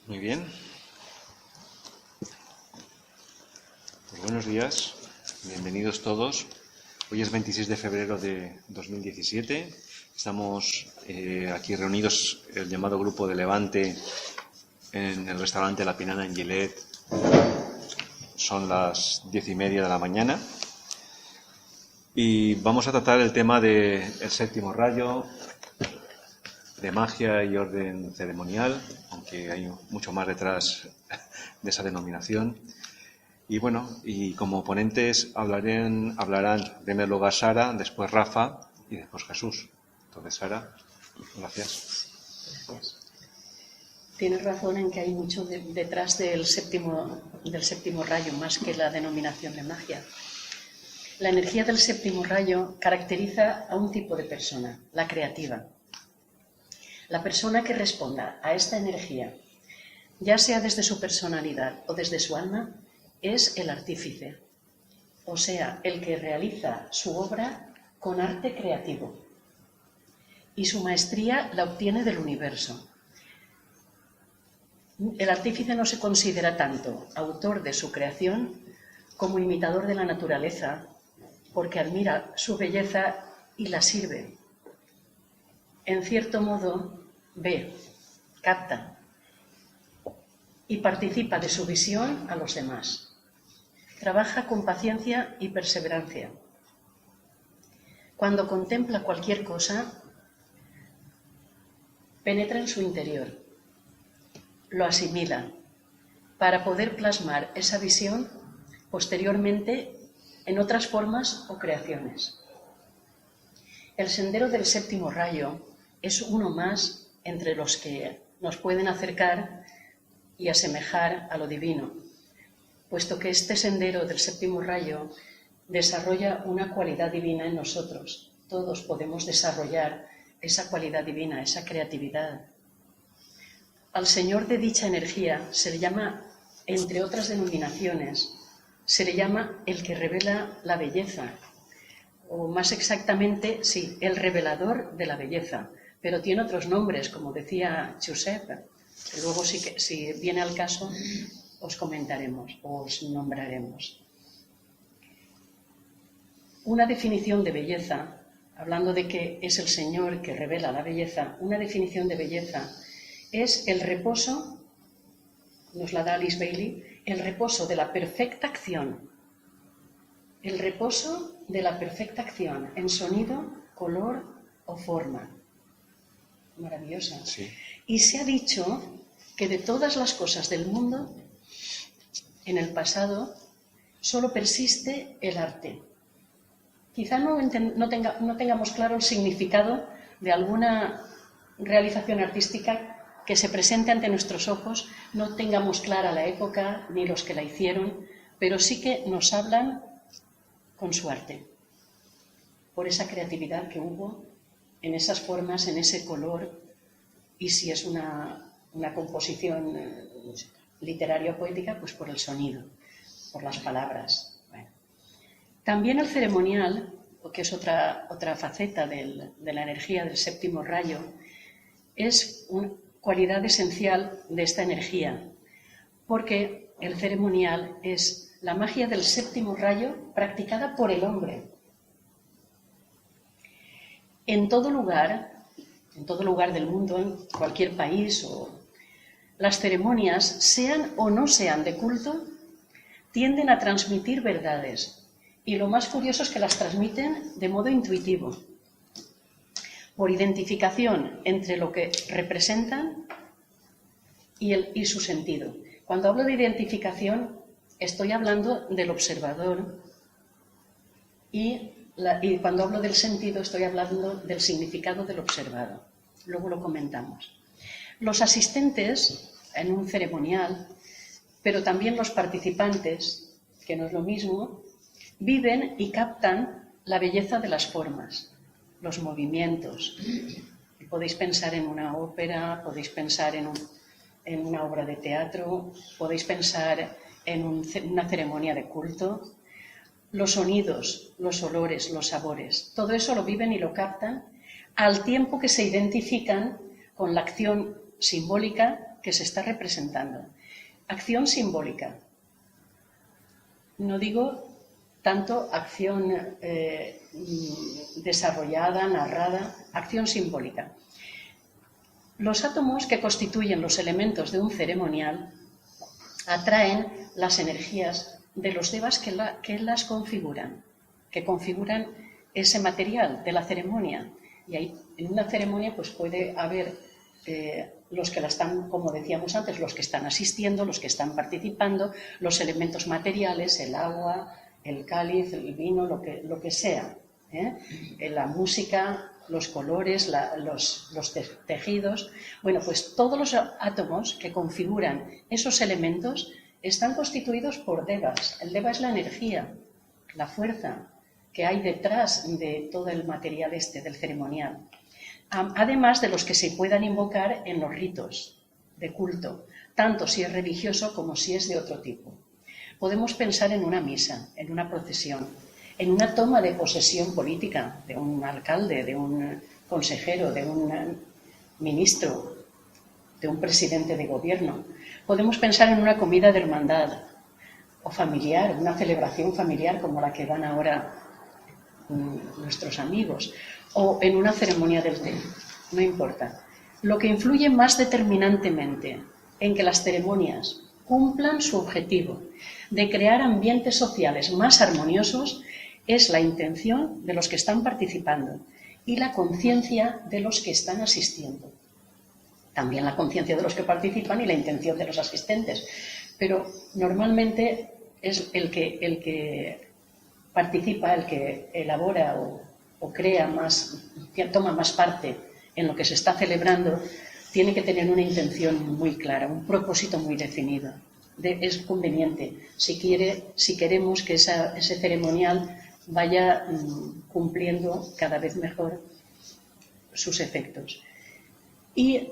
Muy bien. Pues buenos días, bienvenidos todos. Hoy es 26 de febrero de 2017. Estamos aquí reunidos, el llamado Grupo de Levante, en el restaurante La Pinana en Gilet. Son las 10:30 de la mañana. Y vamos a tratar el tema del séptimo rayo, de magia y orden ceremonial, aunque hay mucho más detrás de esa denominación. Y bueno, y como ponentes hablarán en primer lugar Sara, después Rafa y después Jesús. Entonces, Sara, gracias. Gracias. Tienes razón en que hay mucho detrás del séptimo rayo, más que la denominación de magia. La energía del séptimo rayo caracteriza a un tipo de persona, la creativa. La persona que responda a esta energía, ya sea desde su personalidad o desde su alma, es el artífice, o sea, el que realiza su obra con arte creativo. Y su maestría la obtiene del universo. El artífice no se considera tanto autor de su creación como imitador de la naturaleza, porque admira su belleza y la sirve. En cierto modo, ve, capta y participa de su visión a los demás. Trabaja con paciencia y perseverancia. Cuando contempla cualquier cosa, penetra en su interior, lo asimila, para poder plasmar esa visión posteriormente en otras formas o creaciones. El sendero del séptimo rayo es uno más entre los que nos pueden acercar y asemejar a lo divino, puesto que este sendero del séptimo rayo desarrolla una cualidad divina en nosotros. Todos podemos desarrollar esa cualidad divina, esa creatividad. Al señor de dicha energía se le llama, entre otras denominaciones, se le llama el que revela la belleza, o más exactamente, sí, el revelador de la belleza, pero tiene otros nombres, como decía Josep, que luego si viene al caso os comentaremos, os nombraremos. Una definición de belleza, hablando de que es el Señor que revela la belleza, una definición de belleza es el reposo, nos la da Alice Bailey, el reposo de la perfecta acción. El reposo de la perfecta acción en sonido, color o forma. Maravillosa. Sí. Y se ha dicho que de todas las cosas del mundo, en el pasado, solo persiste el arte. Quizá no tengamos claro el significado de alguna realización artística que se presente ante nuestros ojos, no tengamos clara la época ni los que la hicieron, pero sí que nos hablan con su arte, por esa creatividad que hubo en esas formas, en ese color, y si es una composición literaria o poética, pues por el sonido, por las palabras. Bueno. También el ceremonial, que es otra faceta de la energía del séptimo rayo, es una cualidad esencial de esta energía, porque el ceremonial es la magia del séptimo rayo practicada por el hombre. En todo lugar del mundo, en cualquier país, las ceremonias, sean o no sean de culto, tienden a transmitir verdades. Y lo más curioso es que las transmiten de modo intuitivo, por identificación entre lo que representan y su sentido. Cuando hablo de identificación, estoy hablando del observador y cuando hablo del sentido, estoy hablando del significado del observado. Luego lo comentamos. Los asistentes en un ceremonial, pero también los participantes, que no es lo mismo, viven y captan la belleza de las formas, los movimientos. Podéis pensar en una ópera, podéis pensar en una obra de teatro, podéis pensar en una ceremonia de culto. Los sonidos, los olores, los sabores, todo eso lo viven y lo captan al tiempo que se identifican con la acción simbólica que se está representando. Acción simbólica. No digo tanto acción desarrollada, narrada, acción simbólica. Los átomos que constituyen los elementos de un ceremonial atraen las energías de los devas que las configuran, que configuran ese material de la ceremonia. Y ahí, en una ceremonia, pues puede haber los que la están, como decíamos antes, los que están asistiendo, los que están participando, los elementos materiales, el agua, el cáliz, el vino, lo que sea, la música, los colores, los tejidos. Bueno, pues todos los átomos que configuran esos elementos están constituidos por devas. El deva es la energía, la fuerza que hay detrás de todo el material del ceremonial. Además de los que se puedan invocar en los ritos de culto, tanto si es religioso como si es de otro tipo. Podemos pensar en una misa, en una procesión, en una toma de posesión política de un alcalde, de un consejero, de un ministro, de un presidente de gobierno. Podemos pensar en una comida de hermandad o familiar, una celebración familiar como la que dan ahora nuestros amigos, o en una ceremonia del té, no importa. Lo que influye más determinantemente en que las ceremonias cumplan su objetivo de crear ambientes sociales más armoniosos es la intención de los que están participando y la conciencia de los que están asistiendo. También la conciencia de los que participan y la intención de los asistentes. Pero normalmente es el que participa, el que elabora o crea más, toma más parte en lo que se está celebrando, tiene que tener una intención muy clara, un propósito muy definido. Es conveniente, si queremos que ese ceremonial vaya cumpliendo cada vez mejor sus efectos. Y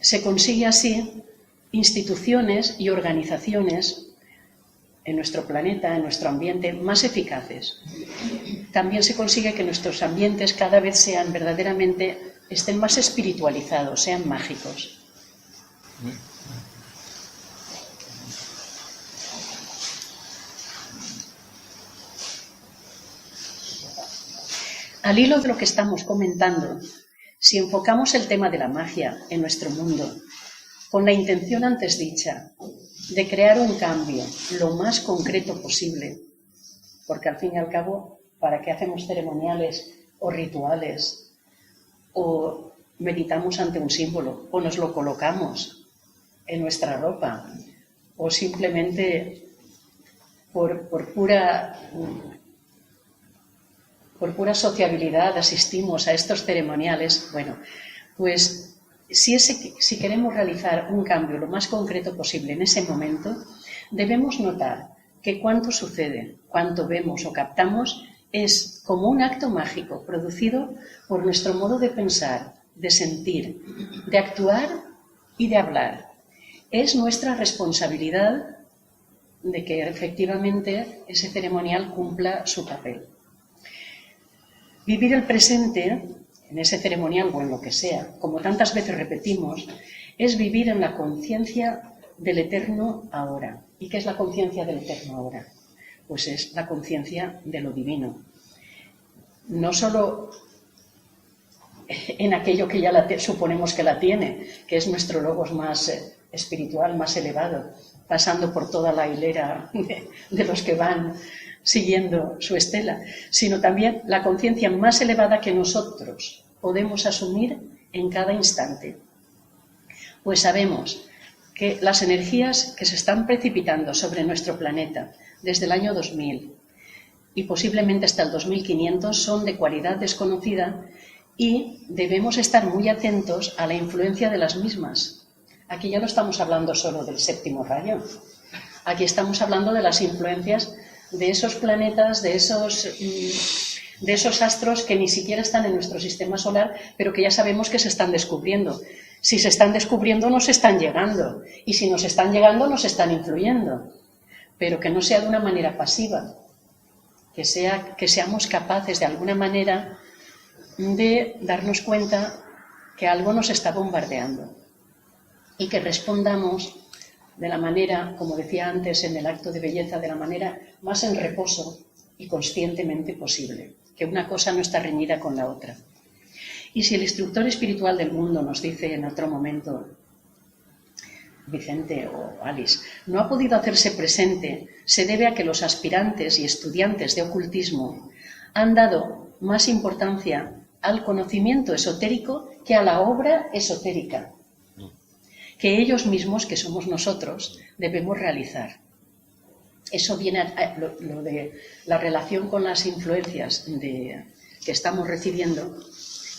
se consigue así instituciones y organizaciones en nuestro planeta, en nuestro ambiente, más eficaces. También se consigue que nuestros ambientes cada vez sean verdaderamente, estén más espiritualizados, sean mágicos. Al hilo de lo que estamos comentando, si enfocamos el tema de la magia en nuestro mundo, con la intención antes dicha de crear un cambio lo más concreto posible, porque al fin y al cabo, ¿para qué hacemos ceremoniales o rituales? O meditamos ante un símbolo, o nos lo colocamos en nuestra ropa, o simplemente por pura sociabilidad asistimos a estos ceremoniales. Bueno, pues si queremos realizar un cambio lo más concreto posible en ese momento, debemos notar que cuanto sucede, cuanto vemos o captamos, es como un acto mágico producido por nuestro modo de pensar, de sentir, de actuar y de hablar. Es nuestra responsabilidad de que efectivamente ese ceremonial cumpla su papel. Vivir el presente en ese ceremonial o en lo que sea, como tantas veces repetimos, es vivir en la conciencia del eterno ahora. ¿Y qué es la conciencia del eterno ahora? Pues es la conciencia de lo divino. No solo en aquello que ya suponemos que la tiene, que es nuestro logos más espiritual, más elevado, pasando por toda la hilera de los que van siguiendo su estela, sino también la conciencia más elevada que nosotros podemos asumir en cada instante. Pues sabemos que las energías que se están precipitando sobre nuestro planeta desde el año 2000 y posiblemente hasta el 2500 son de cualidad desconocida y debemos estar muy atentos a la influencia de las mismas. Aquí ya no estamos hablando solo del séptimo rayo, aquí estamos hablando de las influencias de esos planetas, de esos astros que ni siquiera están en nuestro sistema solar, pero que ya sabemos que se están descubriendo. Si se están descubriendo, nos están llegando. Y si nos están llegando, nos están influyendo. Pero que no sea de una manera pasiva. Que seamos capaces, de alguna manera, de darnos cuenta que algo nos está bombardeando. y que respondamos de la manera, como decía antes en el acto de belleza, de la manera más en reposo y conscientemente posible, que una cosa no está reñida con la otra. Y si el instructor espiritual del mundo nos dice en otro momento, Vicente o Alice, no ha podido hacerse presente, se debe a que los aspirantes y estudiantes de ocultismo han dado más importancia al conocimiento esotérico que a la obra esotérica, que ellos mismos, que somos nosotros, debemos realizar. Eso viene a lo de la relación con las influencias que estamos recibiendo,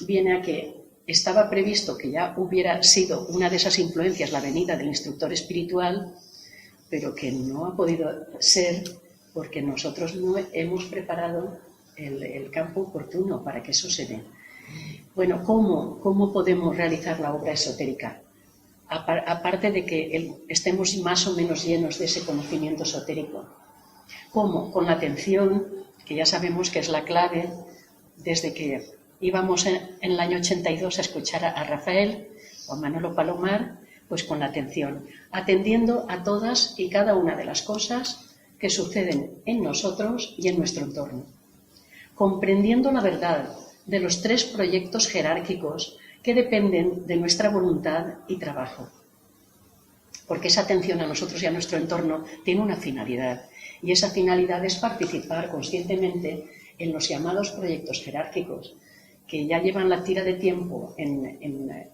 viene a que estaba previsto que ya hubiera sido una de esas influencias la venida del instructor espiritual, pero que no ha podido ser porque nosotros no hemos preparado el campo oportuno para que eso se dé. Bueno, ¿cómo podemos realizar la obra esotérica? Aparte de que estemos más o menos llenos de ese conocimiento esotérico. ¿Cómo? Con la atención, que ya sabemos que es la clave, desde que íbamos en el año 82 a escuchar a Rafael o a Manolo Palomar, pues con la atención, atendiendo a todas y cada una de las cosas que suceden en nosotros y en nuestro entorno. Comprendiendo la verdad de los 3 proyectos jerárquicos que dependen de nuestra voluntad y trabajo. Porque esa atención a nosotros y a nuestro entorno tiene una finalidad, y esa finalidad es participar conscientemente en los llamados proyectos jerárquicos, que ya llevan la tira de tiempo en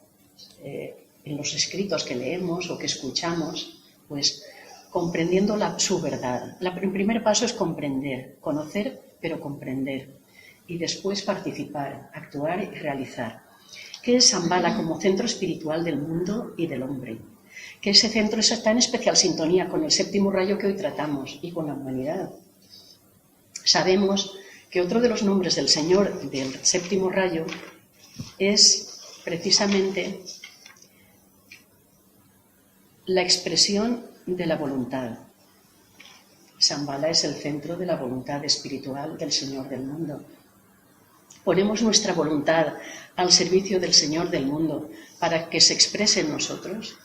los escritos que leemos o que escuchamos, pues comprendiendo su verdad. El primer paso es comprender, conocer, pero comprender, y después participar, actuar y realizar. ¿Qué es Shambhala como centro espiritual del mundo y del hombre? Que ese centro está en especial sintonía con el 7º rayo que hoy tratamos y con la humanidad. Sabemos que otro de los nombres del Señor del 7º rayo es precisamente la expresión de la voluntad. Shambhala es el centro de la voluntad espiritual del Señor del mundo. Ponemos nuestra voluntad al servicio del Señor del mundo para que se exprese en nosotros.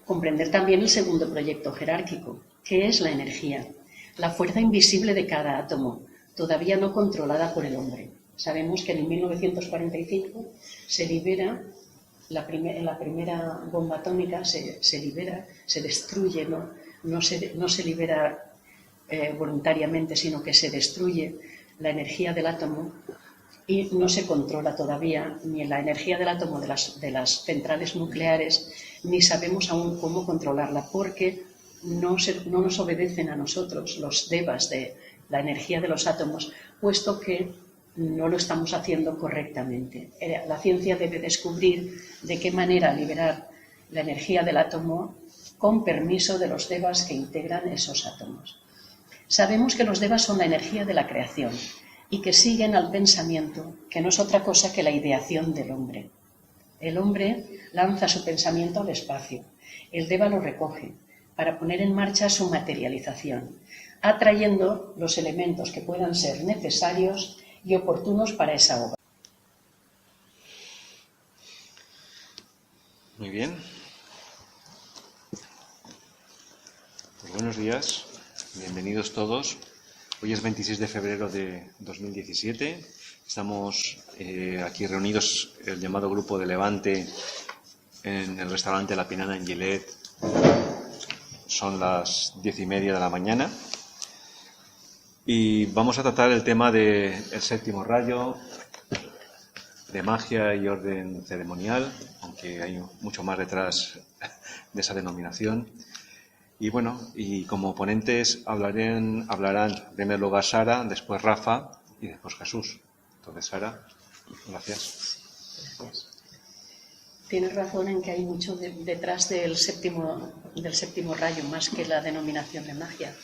Comprender también el 2º proyecto jerárquico, que es la energía, la fuerza invisible de cada átomo, todavía no controlada por el hombre. Sabemos que en 1945 se libera, la primera bomba atómica se libera, se destruye, no se libera voluntariamente, sino que se destruye la energía del átomo y no se controla todavía ni la energía del átomo de las centrales nucleares, ni sabemos aún cómo controlarla, porque no nos obedecen a nosotros los devas de la energía de los átomos, puesto que no lo estamos haciendo correctamente. La ciencia debe descubrir de qué manera liberar la energía del átomo con permiso de los devas que integran esos átomos. Sabemos que los devas son la energía de la creación y que siguen al pensamiento, que no es otra cosa que la ideación del hombre. El hombre lanza su pensamiento al espacio, el deva lo recoge para poner en marcha su materialización, atrayendo los elementos que puedan ser necesarios y oportunos para esa obra. Muy bien. Pues buenos días, bienvenidos todos. Hoy es 26 de febrero de 2017. Estamos aquí reunidos, el llamado Grupo de Levante, en el restaurante La Pinana en Gilet. Son las 10:30 de la mañana. Y vamos a tratar el tema del 7º rayo, de magia y orden ceremonial, aunque hay mucho más detrás de esa denominación. Y bueno, y como ponentes hablarán en primer lugar Sara, después Rafa y después Jesús. Entonces, Sara, gracias. Gracias. Tienes razón en que hay mucho detrás del séptimo rayo, más que la denominación de magia.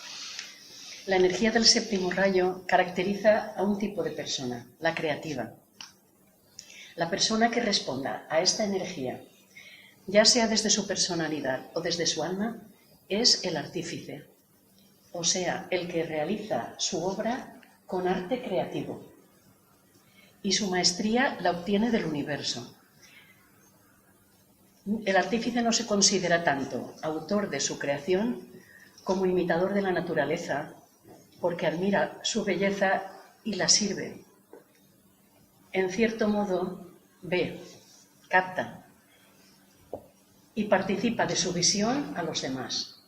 La energía del 7º rayo caracteriza a un tipo de persona, la creativa. La persona que responda a esta energía, ya sea desde su personalidad o desde su alma, es el artífice, o sea, el que realiza su obra con arte creativo. Y su maestría la obtiene del universo. El artífice no se considera tanto autor de su creación como imitador de la naturaleza, porque admira su belleza y la sirve. En cierto modo, ve, capta y participa de su visión a los demás.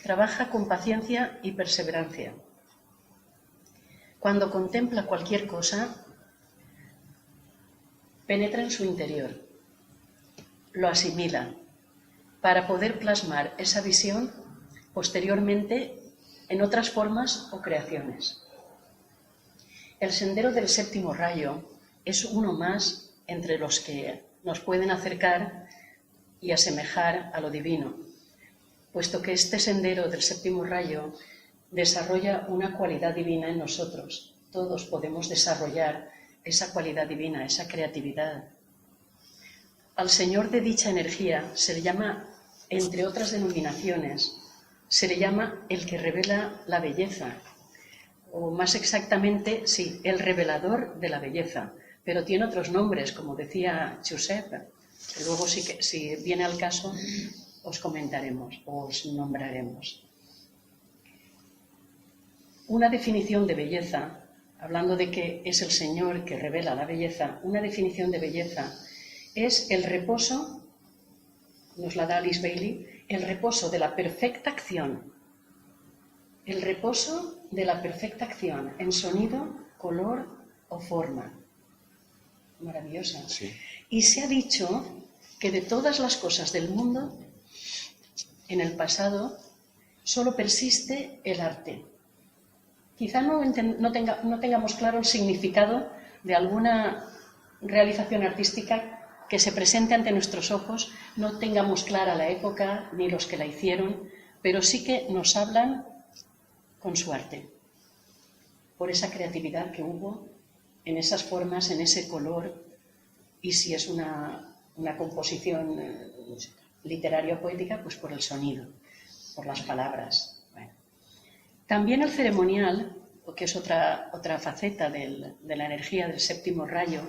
Trabaja con paciencia y perseverancia. Cuando contempla cualquier cosa, penetra en su interior, lo asimila, para poder plasmar esa visión posteriormente en otras formas o creaciones. El sendero del séptimo rayo es uno más entre los que nos pueden acercar y asemejar a lo divino, puesto que este sendero del séptimo rayo desarrolla una cualidad divina en nosotros. Todos podemos desarrollar esa cualidad divina, esa creatividad. Al Señor de dicha energía se le llama, entre otras denominaciones, se le llama el que revela la belleza, o más exactamente, sí, el revelador de la belleza, pero tiene otros nombres, como decía Josep, que luego si viene al caso os comentaremos, os nombraremos. Una definición de belleza, hablando de que es el Señor que revela la belleza, una definición de belleza es el reposo, nos la da Alice Bailey, el reposo de la perfecta acción. El reposo de la perfecta acción en sonido, color o forma. Maravillosa. Sí. Y se ha dicho que de todas las cosas del mundo, en el pasado, solo persiste el arte. Quizá no tengamos claro el significado de alguna realización artística que se presente ante nuestros ojos, no tengamos clara la época ni los que la hicieron, pero sí que nos hablan con su arte, por esa creatividad que hubo en esas formas, en ese color, y si es una composición literaria o poética, pues por el sonido, por las palabras. Bueno. También el ceremonial, que es otra faceta de la energía del séptimo rayo,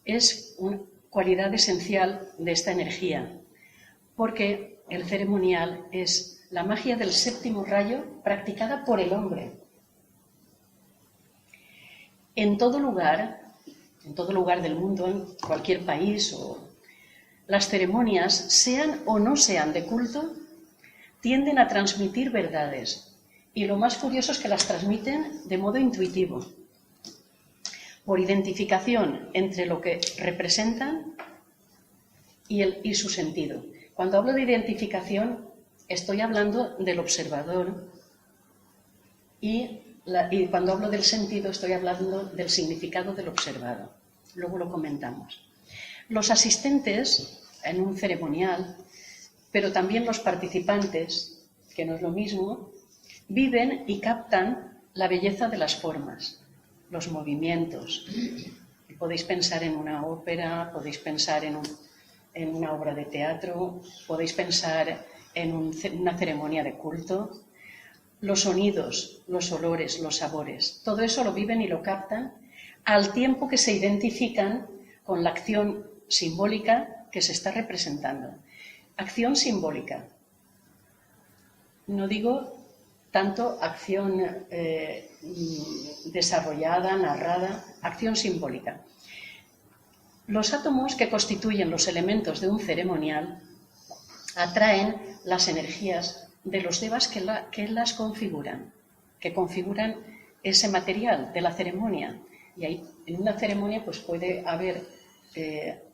es una cualidad esencial de esta energía, porque el ceremonial es la magia del séptimo rayo practicada por el hombre. En todo lugar del mundo, en cualquier país, las ceremonias, sean o no sean de culto, tienden a transmitir verdades. Y lo más curioso es que las transmiten de modo intuitivo, por identificación entre lo que representan y su sentido. Cuando hablo de identificación, estoy hablando del observador y cuando hablo del sentido, estoy hablando del significado del observado. Luego lo comentamos. Los asistentes en un ceremonial, pero también los participantes, que no es lo mismo, viven y captan la belleza de las formas, los movimientos. Podéis pensar en una ópera, podéis pensar en una obra de teatro, podéis pensar en una ceremonia de culto. Los sonidos, los olores, los sabores, todo eso lo viven y lo captan al tiempo que se identifican con la acción simbólica que se está representando. Acción simbólica. No digo tanto acción desarrollada, narrada, acción simbólica. Los átomos que constituyen los elementos de un ceremonial atraen las energías de los devas que las configuran, que configuran ese material de la ceremonia. Y ahí, en una ceremonia, pues puede haber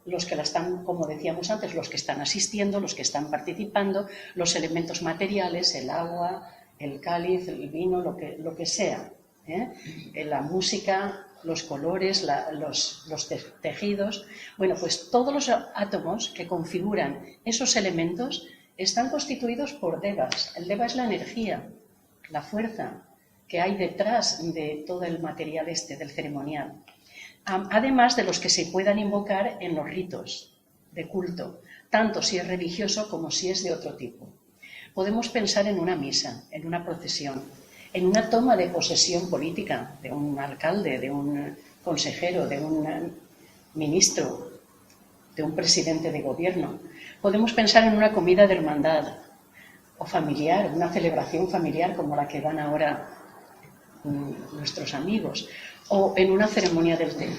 los que la están, como decíamos antes, los que están asistiendo, los que están participando, los elementos materiales, el agua, el cáliz, el vino, lo que sea, la música, los colores, los tejidos. Bueno, pues todos los átomos que configuran esos elementos están constituidos por devas. El deva es la energía, la fuerza que hay detrás de todo el material del ceremonial. Además de los que se puedan invocar en los ritos de culto, tanto si es religioso como si es de otro tipo. Podemos pensar en una misa, en una procesión, en una toma de posesión política de un alcalde, de un consejero, de un ministro, de un presidente de gobierno. Podemos pensar en una comida de hermandad o familiar, una celebración familiar como la que dan ahora nuestros amigos, o en una ceremonia del té,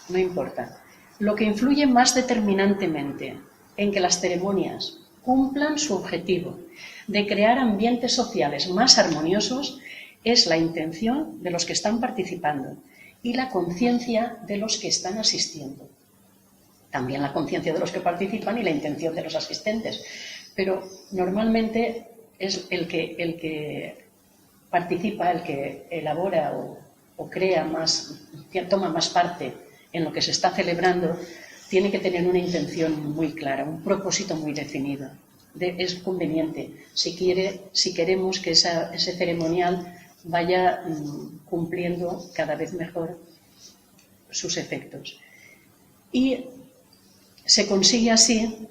no importa. Lo que influye más determinantemente en que las ceremonias cumplan su objetivo de crear ambientes sociales más armoniosos es la intención de los que están participando y la conciencia de los que están asistiendo. También la conciencia de los que participan y la intención de los asistentes. Pero normalmente es el que participa, el que elabora o crea más, toma más parte en lo que se está celebrando, tiene que tener una intención muy clara, un propósito muy definido. Es conveniente, si queremos que ese ceremonial vaya cumpliendo cada vez mejor sus efectos. Y se consigue así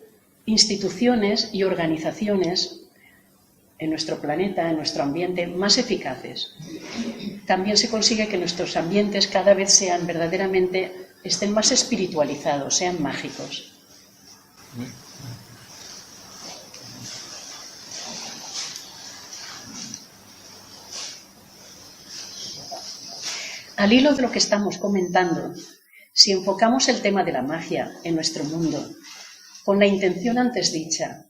instituciones y organizaciones en nuestro planeta, en nuestro ambiente, más eficaces. También se consigue que nuestros ambientes cada vez sean verdaderamente, estén más espiritualizados, sean mágicos. Al hilo de lo que estamos comentando, si enfocamos el tema de la magia en nuestro mundo con la intención antes dicha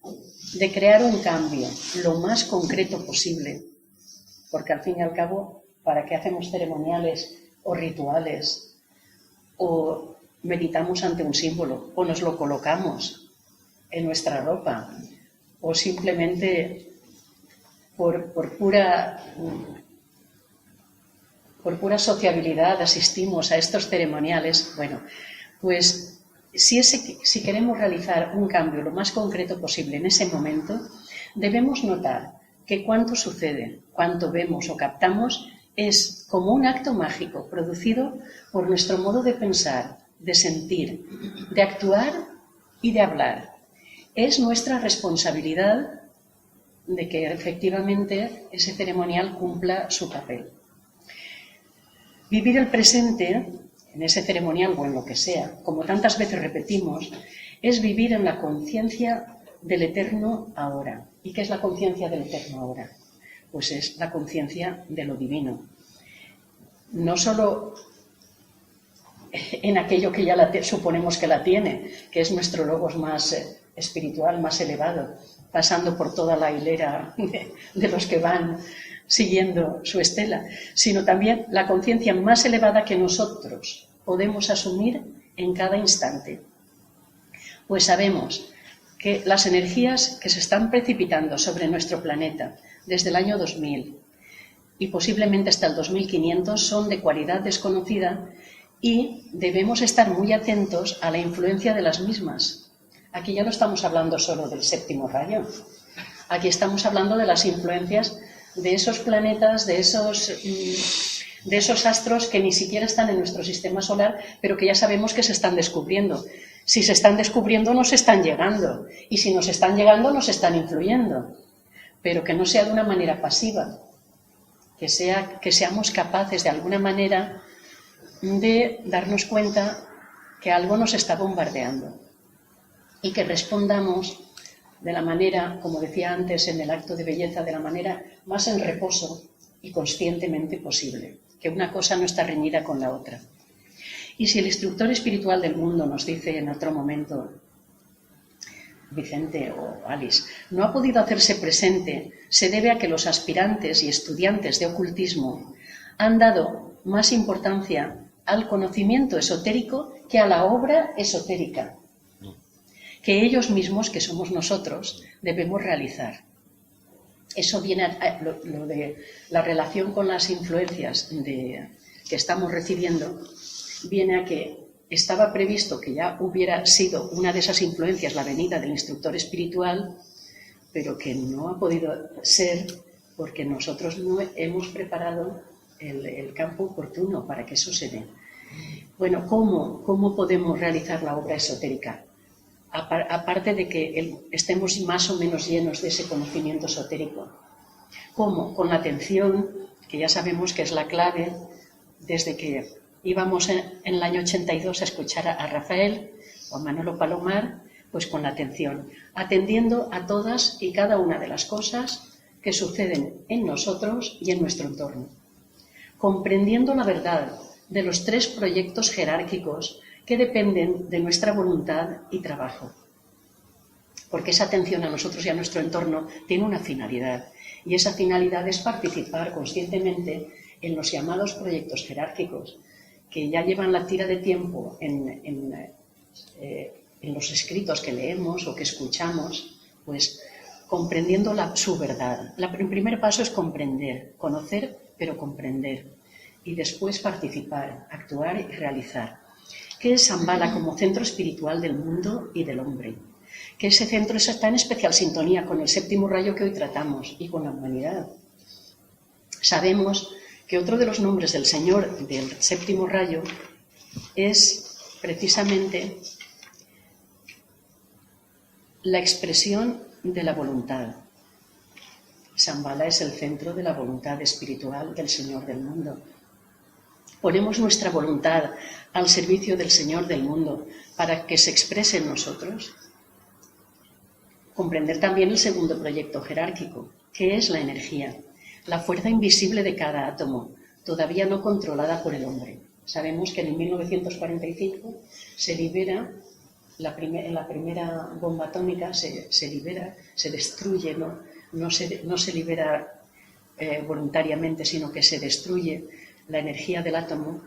de crear un cambio lo más concreto posible, porque al fin y al cabo, ¿para qué hacemos ceremoniales o rituales o meditamos ante un símbolo o nos lo colocamos en nuestra ropa o simplemente por pura sociabilidad asistimos a estos ceremoniales? Bueno, pues si queremos realizar un cambio lo más concreto posible en ese momento, debemos notar que cuanto sucede, cuanto vemos o captamos, es como un acto mágico producido por nuestro modo de pensar, de sentir, de actuar y de hablar. Es nuestra responsabilidad de que efectivamente ese ceremonial cumpla su papel. Vivir el presente en ese ceremonial o en lo que sea, como tantas veces repetimos, es vivir en la conciencia del eterno ahora. ¿Y qué es la conciencia del eterno ahora? Pues es la conciencia de lo divino. No solo en aquello que ya suponemos que la tiene, que es nuestro logos más espiritual, más elevado, pasando por toda la hilera de los que van siguiendo su estela, sino también la conciencia más elevada que nosotros podemos asumir en cada instante. Pues sabemos que las energías que se están precipitando sobre nuestro planeta desde el año 2000 y posiblemente hasta el 2500 son de cualidad desconocida y debemos estar muy atentos a la influencia de las mismas. Aquí ya no estamos hablando solo del séptimo rayo, aquí estamos hablando de las influencias de esos planetas, de esos astros que ni siquiera están en nuestro sistema solar, pero que ya sabemos que se están descubriendo. Si se están descubriendo, nos están llegando. Y si nos están llegando, nos están influyendo. Pero que no sea de una manera pasiva. Que seamos capaces de alguna manera de darnos cuenta que algo nos está bombardeando. Y que respondamos de la manera, como decía antes en el acto de belleza, de la manera más en reposo y conscientemente posible, que una cosa no está reñida con la otra. Y si el instructor espiritual del mundo nos dice en otro momento, Vicente o Alice, no ha podido hacerse presente, se debe a que los aspirantes y estudiantes de ocultismo han dado más importancia al conocimiento esotérico que a la obra esotérica, que ellos mismos, que somos nosotros, debemos realizar. Eso viene a lo de la relación con las influencias que estamos recibiendo, viene a que estaba previsto que ya hubiera sido una de esas influencias la venida del instructor espiritual, pero que no ha podido ser porque nosotros no hemos preparado el campo oportuno para que eso se dé. Bueno, ¿cómo podemos realizar la obra esotérica? Aparte de que estemos más o menos llenos de ese conocimiento esotérico. ¿Cómo? Con la atención, que ya sabemos que es la clave, desde que íbamos en el año 82 a escuchar a Rafael, Juan Manolo Palomar, pues con la atención, atendiendo a todas y cada una de las cosas que suceden en nosotros y en nuestro entorno, comprendiendo la verdad de los 3 proyectos jerárquicos que dependen de nuestra voluntad y trabajo. Porque esa atención a nosotros y a nuestro entorno tiene una finalidad, y esa finalidad es participar conscientemente en los llamados proyectos jerárquicos, que ya llevan la tira de tiempo en los escritos que leemos o que escuchamos, pues comprendiendo su verdad. El primer paso es comprender, conocer, pero comprender, y después participar, actuar y realizar. ¿Qué es Shambhala como centro espiritual del mundo y del hombre? Que ese centro está en especial sintonía con el 7º rayo que hoy tratamos y con la humanidad. Sabemos que otro de los nombres del Señor del 7º rayo es precisamente la expresión de la voluntad. Shambhala es el centro de la voluntad espiritual del Señor del mundo. Ponemos nuestra voluntad al servicio del Señor del mundo para que se exprese en nosotros. Comprender también el 2º proyecto jerárquico, que es la energía, la fuerza invisible de cada átomo, todavía no controlada por el hombre. Sabemos que en 1945 se libera, la primera bomba atómica se libera, se destruye, no se libera voluntariamente, sino que se destruye la energía del átomo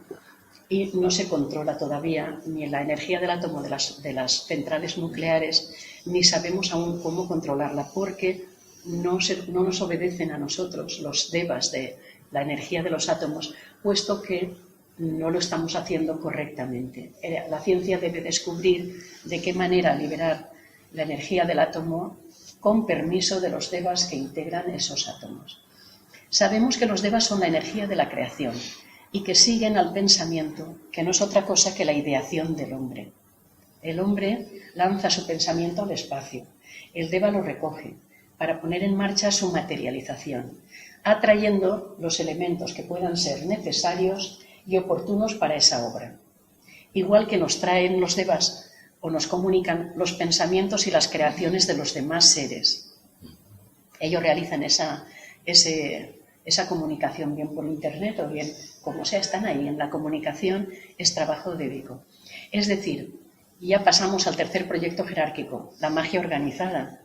y no se controla todavía ni la energía del átomo de las centrales nucleares, ni sabemos aún cómo controlarla, porque no nos obedecen a nosotros los devas de la energía de los átomos, puesto que no lo estamos haciendo correctamente. La ciencia debe descubrir de qué manera liberar la energía del átomo con permiso de los devas que integran esos átomos. Sabemos que los devas son la energía de la creación y que siguen al pensamiento, que no es otra cosa que la ideación del hombre. El hombre lanza su pensamiento al espacio, el deva lo recoge para poner en marcha su materialización, atrayendo los elementos que puedan ser necesarios y oportunos para esa obra. Igual que nos traen los devas o nos comunican los pensamientos y las creaciones de los demás seres. Ellos realizan esa comunicación bien por internet o bien como sea, están ahí. En la comunicación es trabajo débico. Es decir, ya pasamos al 3er proyecto jerárquico, la magia organizada.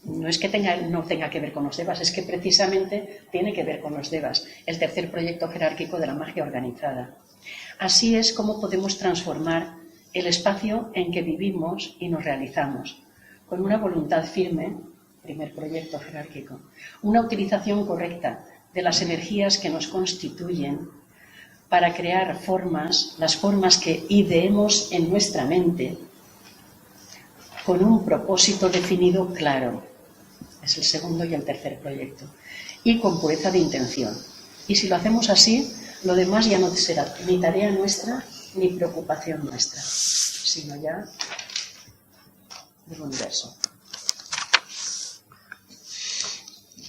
No es que no tenga que ver con los devas, es que precisamente tiene que ver con los devas, el 3er proyecto jerárquico de la magia organizada. Así es como podemos transformar el espacio en que vivimos y nos realizamos, con una voluntad firme, primer proyecto jerárquico, una utilización correcta de las energías que nos constituyen para crear formas, las formas que ideemos en nuestra mente, con un propósito definido claro. Es el 2º y el 3er proyecto. Y con pureza de intención. Y si lo hacemos así, lo demás ya no será ni tarea nuestra ni preocupación nuestra, sino ya del universo.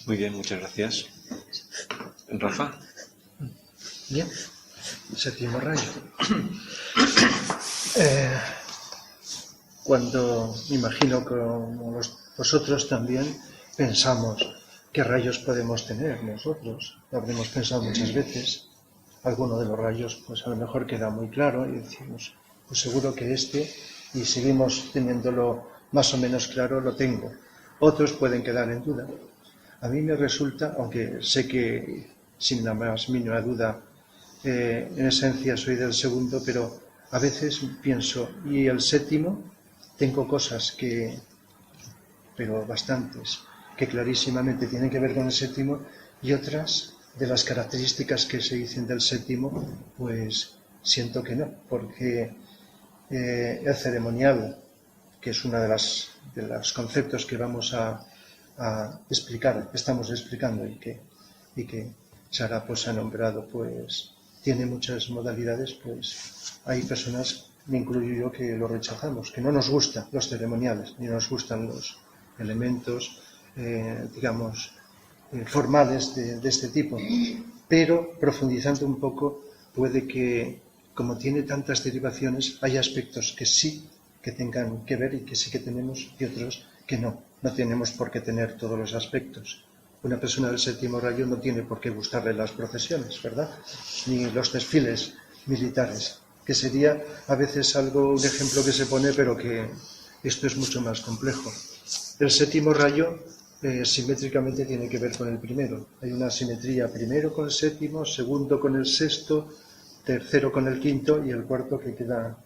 Muy bien, muchas gracias. Rafa. Bien, 7º rayo. Cuando me imagino como vosotros también pensamos qué rayos podemos tener nosotros, lo habremos pensado muchas veces. Alguno de los rayos pues a lo mejor queda muy claro y decimos, pues seguro que y seguimos teniéndolo más o menos claro, lo tengo. Otros pueden quedar en duda. A mí me resulta, aunque sé que sin la más mínima duda, en esencia soy del 2º, pero a veces pienso, y el 7º, tengo cosas pero bastantes, que clarísimamente tienen que ver con el 7º, y otras de las características que se dicen del 7º, pues siento que no, porque el ceremonial, que es uno de los conceptos que vamos a explicar, que estamos explicando y que Sara pues ha nombrado, pues tiene muchas modalidades, pues hay personas, me incluyo yo, que lo rechazamos, que no nos gustan los ceremoniales, ni nos gustan los elementos, formales de este tipo. Pero profundizando un poco, puede que, como tiene tantas derivaciones, hay aspectos que sí que tengan que ver y que sí que tenemos, y otros que no tenemos por qué tener todos los aspectos. Una persona del séptimo rayo no tiene por qué gustarle las procesiones, ¿verdad? Ni los desfiles militares, que sería a veces un ejemplo que se pone, pero que esto es mucho más complejo. El séptimo rayo simétricamente tiene que ver con el primero. Hay una simetría primero con el séptimo, segundo con el sexto, tercero con el quinto y el cuarto que queda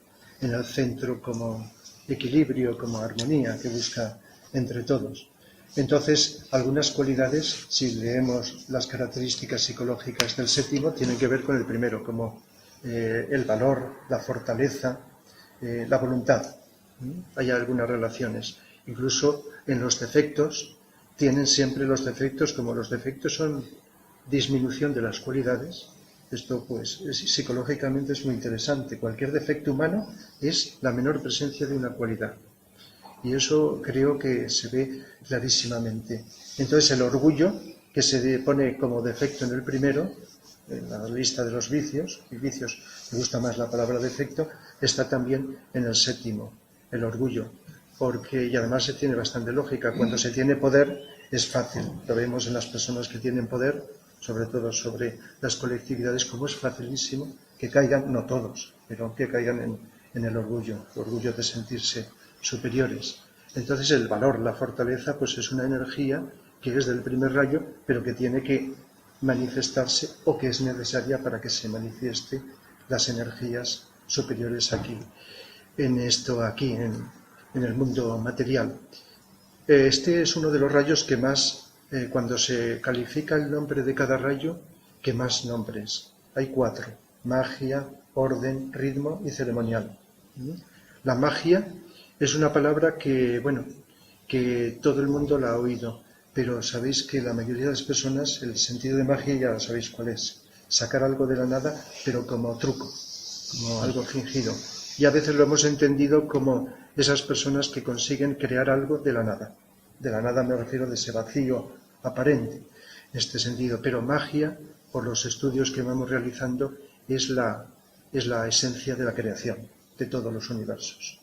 en el centro como equilibrio, como armonía que busca entre todos. Entonces, algunas cualidades, si leemos las características psicológicas del séptimo, tienen que ver con el primero, como el valor, la fortaleza, la voluntad. Hay algunas relaciones. Incluso en los defectos, tienen siempre los defectos, como los defectos son disminución de las cualidades. Esto, pues, psicológicamente es muy interesante. Cualquier defecto humano es la menor presencia de una cualidad. Y eso creo que se ve clarísimamente. Entonces, el orgullo, que se pone como defecto en el primero, en la lista de los vicios, y vicios, me gusta más la palabra defecto, está también en el séptimo, el orgullo. Y además se tiene bastante lógica. Cuando se tiene poder es fácil. Lo vemos en las personas que tienen poder, sobre todo sobre las colectividades, como es facilísimo que caigan, no todos, pero que caigan en el orgullo de sentirse superiores. Entonces el valor, la fortaleza, pues es una energía que es del primer rayo, pero que tiene que manifestarse o que es necesaria para que se manifieste las energías superiores aquí, en el mundo material. Este es uno de los rayos que más, cuando se califica el nombre de cada rayo, que más nombres. Hay 4: magia, orden, ritmo y ceremonial. La magia es una palabra que todo el mundo la ha oído, pero sabéis que la mayoría de las personas, el sentido de magia ya sabéis cuál es: sacar algo de la nada, pero como truco, como algo fingido. Y a veces lo hemos entendido como esas personas que consiguen crear algo de la nada. De la nada me refiero de ese vacío aparente, en este sentido. Pero magia, por los estudios que vamos realizando, es la esencia de la creación de todos los universos.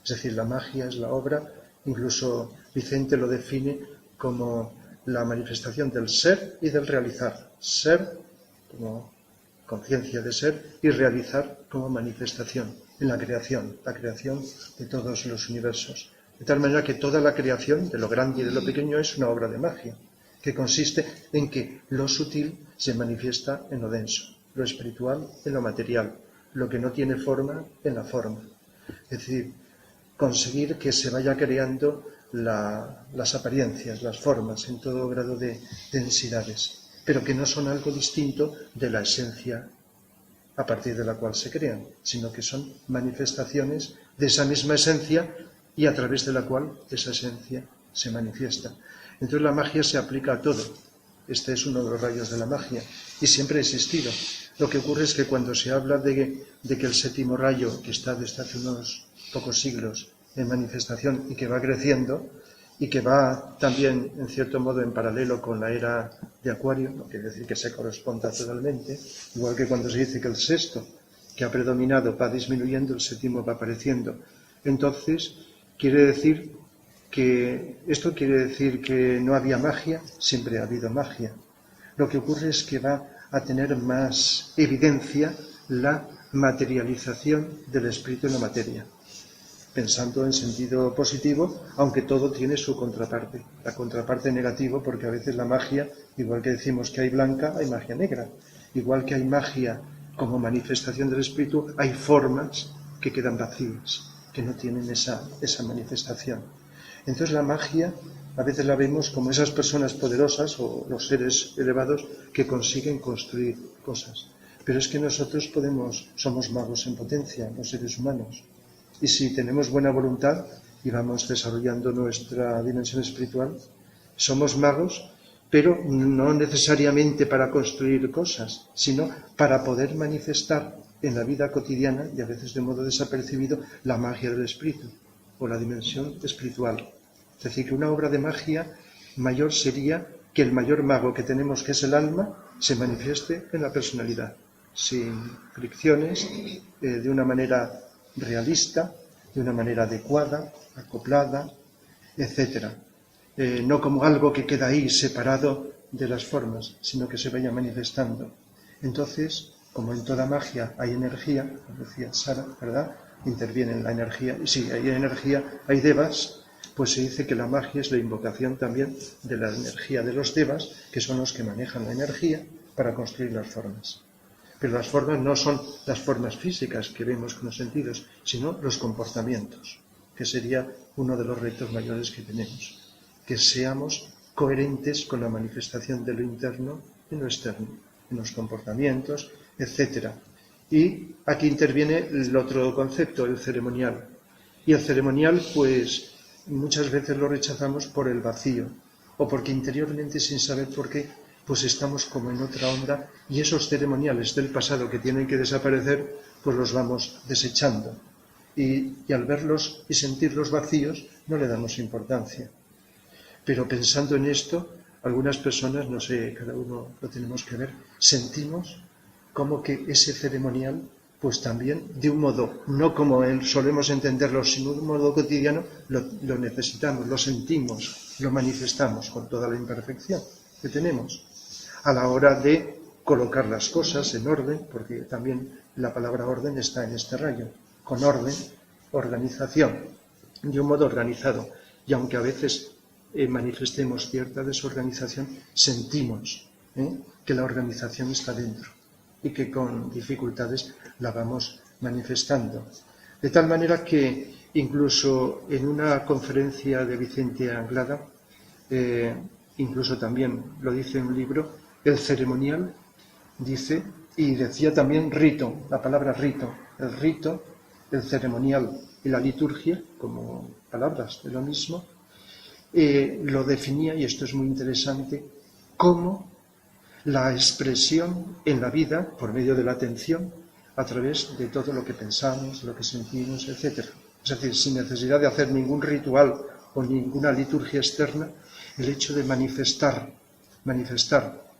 Es decir, la magia es la obra, incluso Vicente lo define como la manifestación del ser y del realizar. Ser como conciencia de ser y realizar como manifestación en la creación de todos los universos. De tal manera que toda la creación, de lo grande y de lo pequeño, es una obra de magia, que consiste en que lo sutil se manifiesta en lo denso, lo espiritual en lo material, lo que no tiene forma en la forma. Es decir, conseguir que se vaya creando las apariencias, las formas, en todo grado de densidades, pero que no son algo distinto de la esencia a partir de la cual se crean, sino que son manifestaciones de esa misma esencia y a través de la cual esa esencia se manifiesta. Entonces la magia se aplica a todo. Este es uno de los rayos de la magia y siempre ha existido. Lo que ocurre es que cuando se habla de que el séptimo rayo, que está desde hace unos pocos siglos en manifestación y que va creciendo y que va también en cierto modo en paralelo con la era de Acuario, no quiere decir que se corresponda totalmente, igual que cuando se dice que el sexto, que ha predominado, va disminuyendo, el séptimo va apareciendo. Entonces, esto quiere decir que no había magia, siempre ha habido magia. Lo que ocurre es que va a tener más evidencia la materialización del espíritu en la materia, pensando en sentido positivo, aunque todo tiene su contraparte, la contraparte negativa, porque a veces la magia, igual que decimos que hay blanca, hay magia negra, igual que hay magia como manifestación del espíritu, hay formas que quedan vacías, que no tienen esa manifestación. Entonces la magia a veces la vemos como esas personas poderosas o los seres elevados que consiguen construir cosas. Pero es que nosotros somos magos en potencia, los seres humanos. Y si tenemos buena voluntad y vamos desarrollando nuestra dimensión espiritual, somos magos, pero no necesariamente para construir cosas, sino para poder manifestar en la vida cotidiana, y a veces de modo desapercibido, la magia del espíritu o la dimensión espiritual. Es decir, que una obra de magia mayor sería que el mayor mago que tenemos, que es el alma, se manifieste en la personalidad, sin fricciones, de una manera realista, de una manera adecuada, acoplada, etc. No como algo que queda ahí separado de las formas, sino que se vaya manifestando. Entonces, como en toda magia hay energía, como decía Sara, ¿verdad? Interviene en la energía, y si hay energía, hay devas, pues se dice que la magia es la invocación también de la energía de los devas, que son los que manejan la energía para construir las formas. Pero las formas no son las formas físicas que vemos con los sentidos, sino los comportamientos, que sería uno de los retos mayores que tenemos, que seamos coherentes con la manifestación de lo interno en lo externo, en los comportamientos, etc. Y aquí interviene el otro concepto, el ceremonial. Y el ceremonial, pues, muchas veces lo rechazamos por el vacío, o porque interiormente, sin saber por qué, pues estamos como en otra onda, y esos ceremoniales del pasado que tienen que desaparecer, pues los vamos desechando. Y al verlos y sentirlos vacíos, no le damos importancia. Pero pensando en esto, algunas personas, no sé, cada uno lo tenemos que ver, sentimos como que ese ceremonial, pues también, de un modo, no como solemos entenderlo, sino de un modo cotidiano, lo necesitamos, lo sentimos, lo manifestamos con toda la imperfección que tenemos. A la hora de colocar las cosas en orden, porque también la palabra orden está en este rayo, con orden, organización, de un modo organizado. Y aunque a veces manifestemos cierta desorganización, sentimos que la organización está dentro y que con dificultades la vamos manifestando. De tal manera que incluso en una conferencia de Vicente Anglada, incluso también lo dice en un libro, el ceremonial dice, y decía también rito, la palabra rito, el ceremonial y la liturgia, como palabras de lo mismo, lo definía, y esto es muy interesante, como la expresión en la vida, por medio de la atención, a través de todo lo que pensamos, lo que sentimos, etc. Es decir, sin necesidad de hacer ningún ritual o ninguna liturgia externa, el hecho de manifestar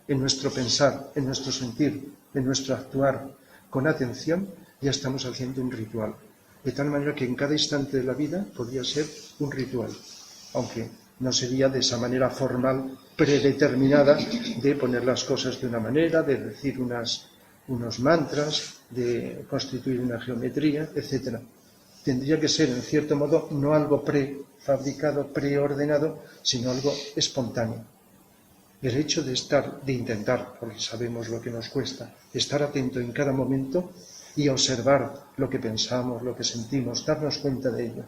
en nuestro pensar, en nuestro sentir, en nuestro actuar con atención, ya estamos haciendo un ritual. De tal manera que en cada instante de la vida podría ser un ritual, aunque no sería de esa manera formal, predeterminada, de poner las cosas de una manera, de decir unos mantras, de constituir una geometría, etc. Tendría que ser, en cierto modo, no algo prefabricado, preordenado, sino algo espontáneo. El hecho de intentar, porque sabemos lo que nos cuesta, estar atento en cada momento y observar lo que pensamos, lo que sentimos, darnos cuenta de ello.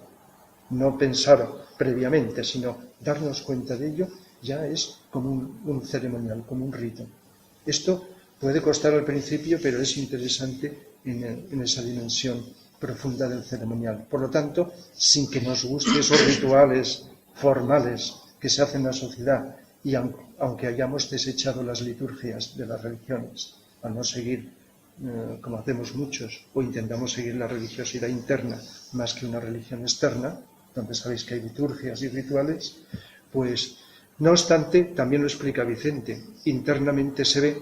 No pensar previamente, sino darnos cuenta de ello, ya es como un ceremonial, como un rito. Esto puede costar al principio, pero es interesante en esa dimensión profunda del ceremonial. Por lo tanto, sin que nos guste esos rituales formales que se hacen en la sociedad, y aunque hayamos desechado las liturgias de las religiones, al no seguir, como hacemos muchos, o intentamos seguir la religiosidad interna más que una religión externa, donde sabéis que hay liturgias y rituales, pues, no obstante, también lo explica Vicente, internamente se ve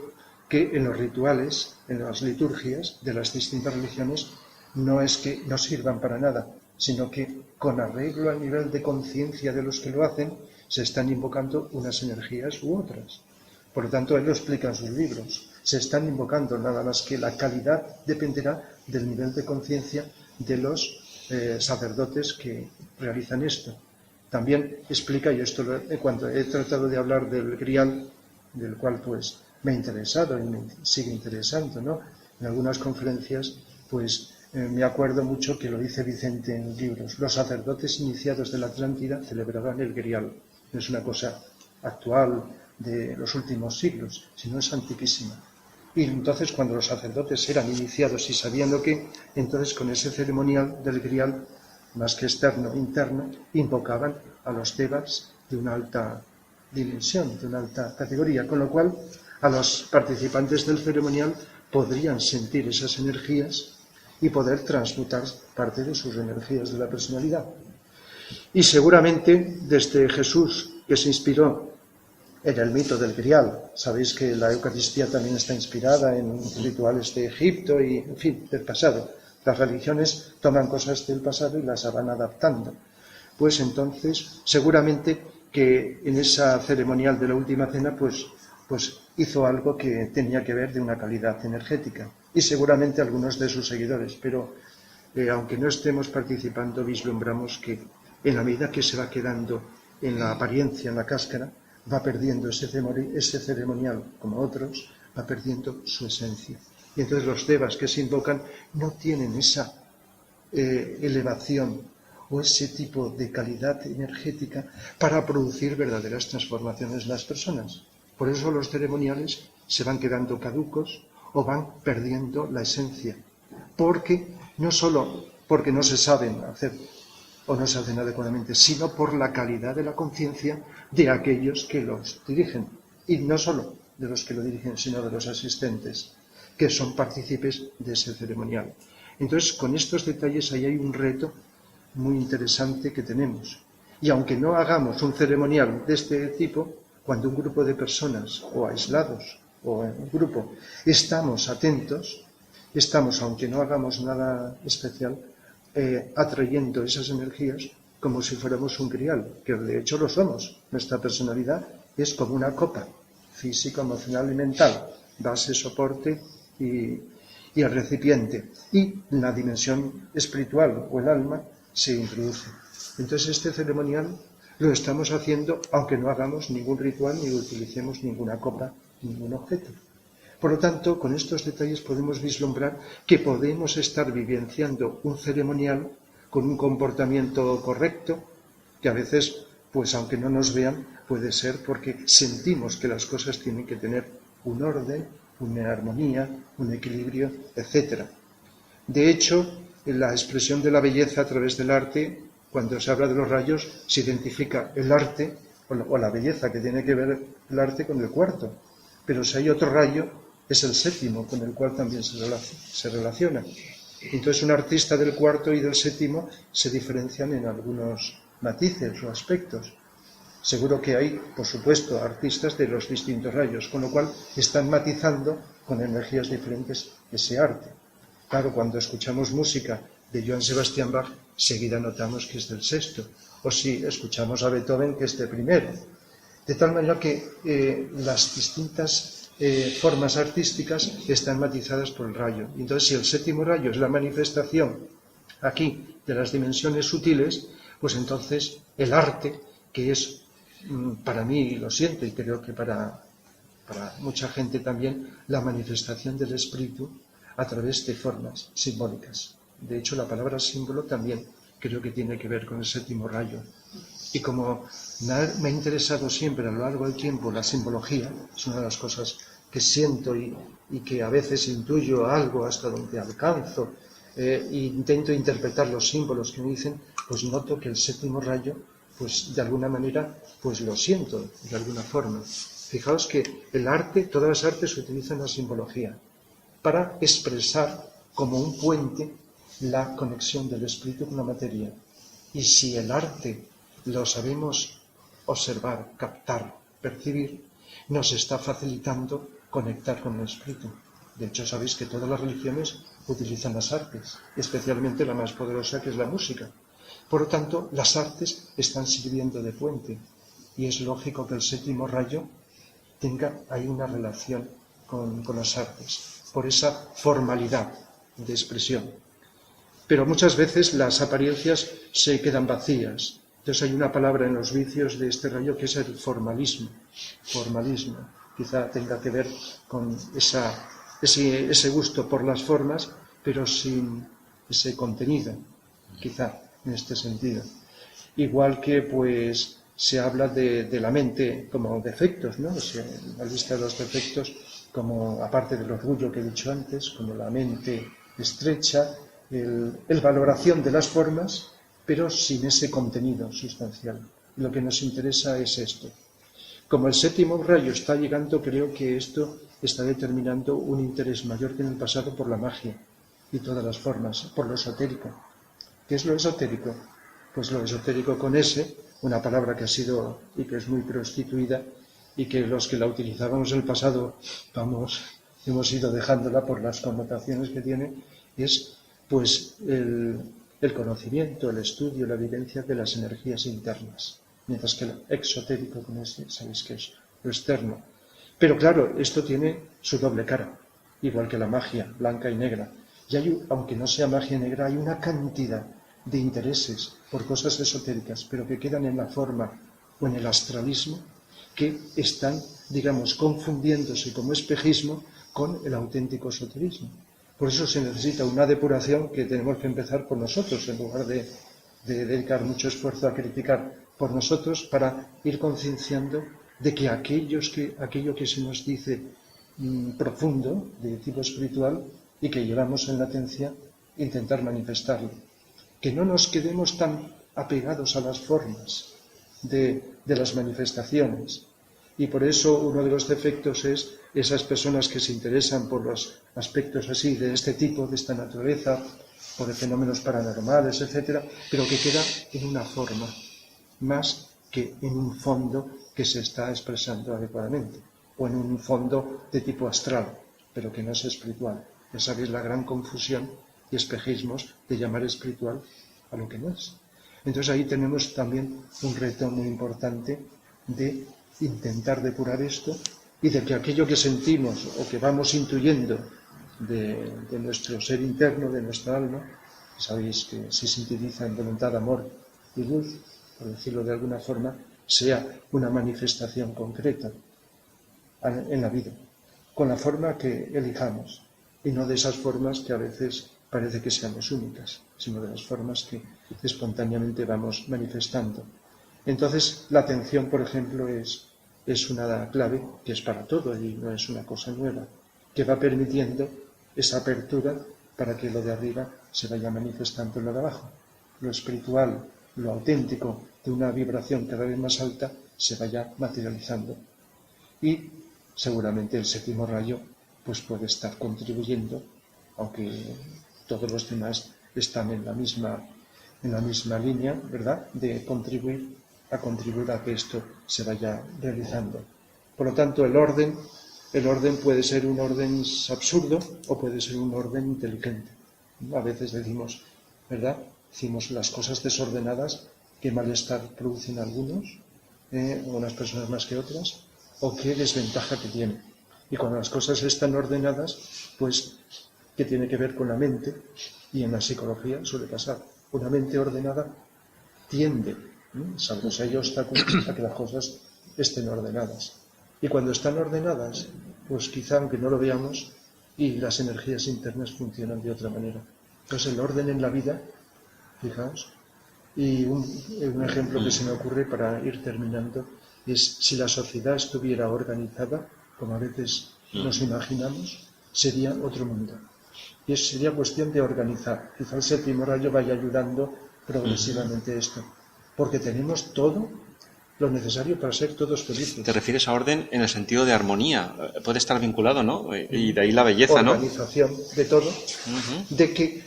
que en los rituales, en las liturgias de las distintas religiones, no es que no sirvan para nada, sino que con arreglo al nivel de conciencia de los que lo hacen, se están invocando unas energías u otras. Por lo tanto, él lo explica en sus libros. Se están invocando, nada más que la calidad dependerá del nivel de conciencia de los sacerdotes que realizan esto. También explica, y esto cuando he tratado de hablar del grial, del cual pues me ha interesado y me sigue interesando, ¿no? En algunas conferencias, pues me acuerdo mucho que lo dice Vicente en libros. Los sacerdotes iniciados de la Atlántida celebraban el grial. No es una cosa actual de los últimos siglos, sino es antiquísima. Y entonces, cuando los sacerdotes eran iniciados y sabían lo que, entonces con ese ceremonial del grial, más que externo, interno, invocaban a los devas de una alta dimensión, de una alta categoría, con lo cual a los participantes del ceremonial podrían sentir esas energías y poder transmutar parte de sus energías de la personalidad. Y seguramente desde Jesús, que se inspiró en el mito del grial, sabéis que la Eucaristía también está inspirada en rituales de Egipto y, en fin, del pasado, Las religiones toman cosas del pasado y las van adaptando. Pues entonces, seguramente que en esa ceremonial de la última cena, pues hizo algo que tenía que ver de una calidad energética. Y seguramente algunos de sus seguidores, pero aunque no estemos participando, vislumbramos que en la medida que se va quedando en la apariencia, en la cáscara, va perdiendo ese ceremonial, como otros, va perdiendo su esencia. Y entonces los devas que se invocan no tienen esa elevación o ese tipo de calidad energética para producir verdaderas transformaciones en las personas. Por eso los ceremoniales se van quedando caducos o van perdiendo la esencia, porque no solo porque no se saben hacer o no se hacen adecuadamente, sino por la calidad de la conciencia de aquellos que los dirigen, y no solo de los que lo dirigen, sino de los asistentes, que son partícipes de ese ceremonial. Entonces, con estos detalles ahí hay un reto muy interesante que tenemos. Y aunque no hagamos un ceremonial de este tipo, cuando un grupo de personas, o aislados, o en un grupo, estamos atentos, aunque no hagamos nada especial, atrayendo esas energías como si fuéramos un grial, que de hecho lo somos. Nuestra personalidad es como una copa, física, emocional y mental, base, soporte y el recipiente. Y la dimensión espiritual o el alma se introduce. Entonces este ceremonial lo estamos haciendo aunque no hagamos ningún ritual ni utilicemos ninguna copa, ningún objeto. Por lo tanto, con estos detalles podemos vislumbrar que podemos estar vivenciando un ceremonial con un comportamiento correcto, que a veces, pues aunque no nos vean, puede ser porque sentimos que las cosas tienen que tener un orden, una armonía, un equilibrio, etc. De hecho, en la expresión de la belleza a través del arte, cuando se habla de los rayos, se identifica el arte o la belleza que tiene que ver el arte con el cuarto. Pero si hay otro rayo, es el séptimo, con el cual también se relaciona. Entonces, un artista del cuarto y del séptimo se diferencian en algunos matices o aspectos. Seguro que hay, por supuesto, artistas de los distintos rayos, con lo cual están matizando con energías diferentes ese arte. Claro, cuando escuchamos música de Johann Sebastian Bach, seguida notamos que es del sexto, o si escuchamos a Beethoven, que es del primero. De tal manera que las distintas formas artísticas están matizadas por el rayo. Entonces, si el séptimo rayo es la manifestación aquí de las dimensiones sutiles, pues entonces el arte, que es para mí, lo siento, y creo que para mucha gente también, la manifestación del espíritu a través de formas simbólicas. De hecho, la palabra símbolo también creo que tiene que ver con el séptimo rayo. Y como me ha interesado siempre a lo largo del tiempo la simbología, es una de las cosas que siento y que a veces intuyo algo hasta donde alcanzo, e intento interpretar los símbolos que me dicen, pues noto que el séptimo rayo, pues de alguna manera, pues lo siento de alguna forma. Fijaos que el arte, todas las artes utilizan la simbología para expresar como un puente la conexión del espíritu con la materia. Y si el arte lo sabemos observar, captar, percibir, nos está facilitando conectar con el espíritu. De hecho, sabéis que todas las religiones utilizan las artes, especialmente la más poderosa, que es la música. Por lo tanto, las artes están sirviendo de puente, y es lógico que el séptimo rayo tenga ahí una relación con las artes, por esa formalidad de expresión. Pero muchas veces las apariencias se quedan vacías. Entonces hay una palabra en los vicios de este rayo que es el formalismo. Formalismo. Quizá tenga que ver con ese gusto por las formas, pero sin ese contenido, quizá, en este sentido. Igual que, pues, se habla de la mente como defectos, ¿no? O sea, la lista de los defectos, como, aparte del orgullo que he dicho antes, como la mente estrecha, el valoración de las formas, pero sin ese contenido sustancial. Lo que nos interesa es esto. Como el séptimo rayo está llegando, creo que esto está determinando un interés mayor que en el pasado por la magia y todas las formas, por lo esotérico. ¿Qué es lo esotérico? Pues lo esotérico con S, una palabra que ha sido y que es muy prostituida y que los que la utilizábamos en el pasado, hemos ido dejándola por las connotaciones que tiene, es pues el conocimiento, el estudio, la vivencia de las energías internas, mientras que el exotérico, como sabéis que es lo externo. Pero claro, esto tiene su doble cara, igual que la magia, blanca y negra. Y aunque no sea magia negra, hay una cantidad de intereses por cosas esotéricas, pero que quedan en la forma o en el astralismo, que están, digamos, confundiéndose como espejismo con el auténtico esoterismo. Por eso se necesita una depuración que tenemos que empezar por nosotros, en lugar de dedicar mucho esfuerzo a criticar por nosotros, para ir concienciando de que aquello que se nos dice profundo, de tipo espiritual, y que llevamos en latencia, intentar manifestarlo. Que no nos quedemos tan apegados a las formas de las manifestaciones. Y por eso uno de los defectos es esas personas que se interesan por los aspectos así, de este tipo, de esta naturaleza, por fenómenos paranormales, etcétera, pero que queda en una forma, más que en un fondo que se está expresando adecuadamente, o en un fondo de tipo astral, pero que no es espiritual. Ya sabéis la gran confusión y espejismos de llamar espiritual a lo que no es. Entonces ahí tenemos también un reto muy importante de intentar depurar esto y de que aquello que sentimos o que vamos intuyendo de nuestro ser interno, de nuestra alma, sabéis que se sintetiza en voluntad, amor y luz, por decirlo de alguna forma, sea una manifestación concreta en la vida, con la forma que elijamos, y no de esas formas que a veces parece que seamos únicas, sino de las formas que espontáneamente vamos manifestando. Entonces, la atención, por ejemplo, es una clave que es para todo y no es una cosa nueva, que va permitiendo esa apertura para que lo de arriba se vaya manifestando en lo de abajo. Lo espiritual, lo auténtico de una vibración cada vez más alta se vaya materializando. Y seguramente el séptimo rayo pues puede estar contribuyendo, aunque todos los demás están en la misma línea, ¿verdad?, de contribuir a que esto se vaya realizando. Por lo tanto, el orden puede ser un orden absurdo o puede ser un orden inteligente. A veces decimos, ¿verdad?, decimos las cosas desordenadas, qué malestar producen algunos, unas personas más que otras, o qué desventaja que tienen. Y cuando las cosas están ordenadas, pues, ¿qué tiene que ver con la mente? Y en la psicología suele pasar. Una mente ordenada tiende, salvo si hay obstáculos, a que las cosas estén ordenadas. Y cuando están ordenadas, pues quizá, aunque no lo veamos, y las energías internas funcionan de otra manera. Entonces el orden en la vida, fijaos, y un ejemplo que se me ocurre para ir terminando, es si la sociedad estuviera organizada, como a veces nos imaginamos, sería otro mundo. Y sería cuestión de organizar. Quizá el séptimo rayo vaya ayudando progresivamente esto. Porque tenemos todo lo necesario para ser todos felices. ¿Te refieres a orden en el sentido de armonía? Puede estar vinculado, ¿no? Y de ahí la belleza, ¿no? Organización de todo, de que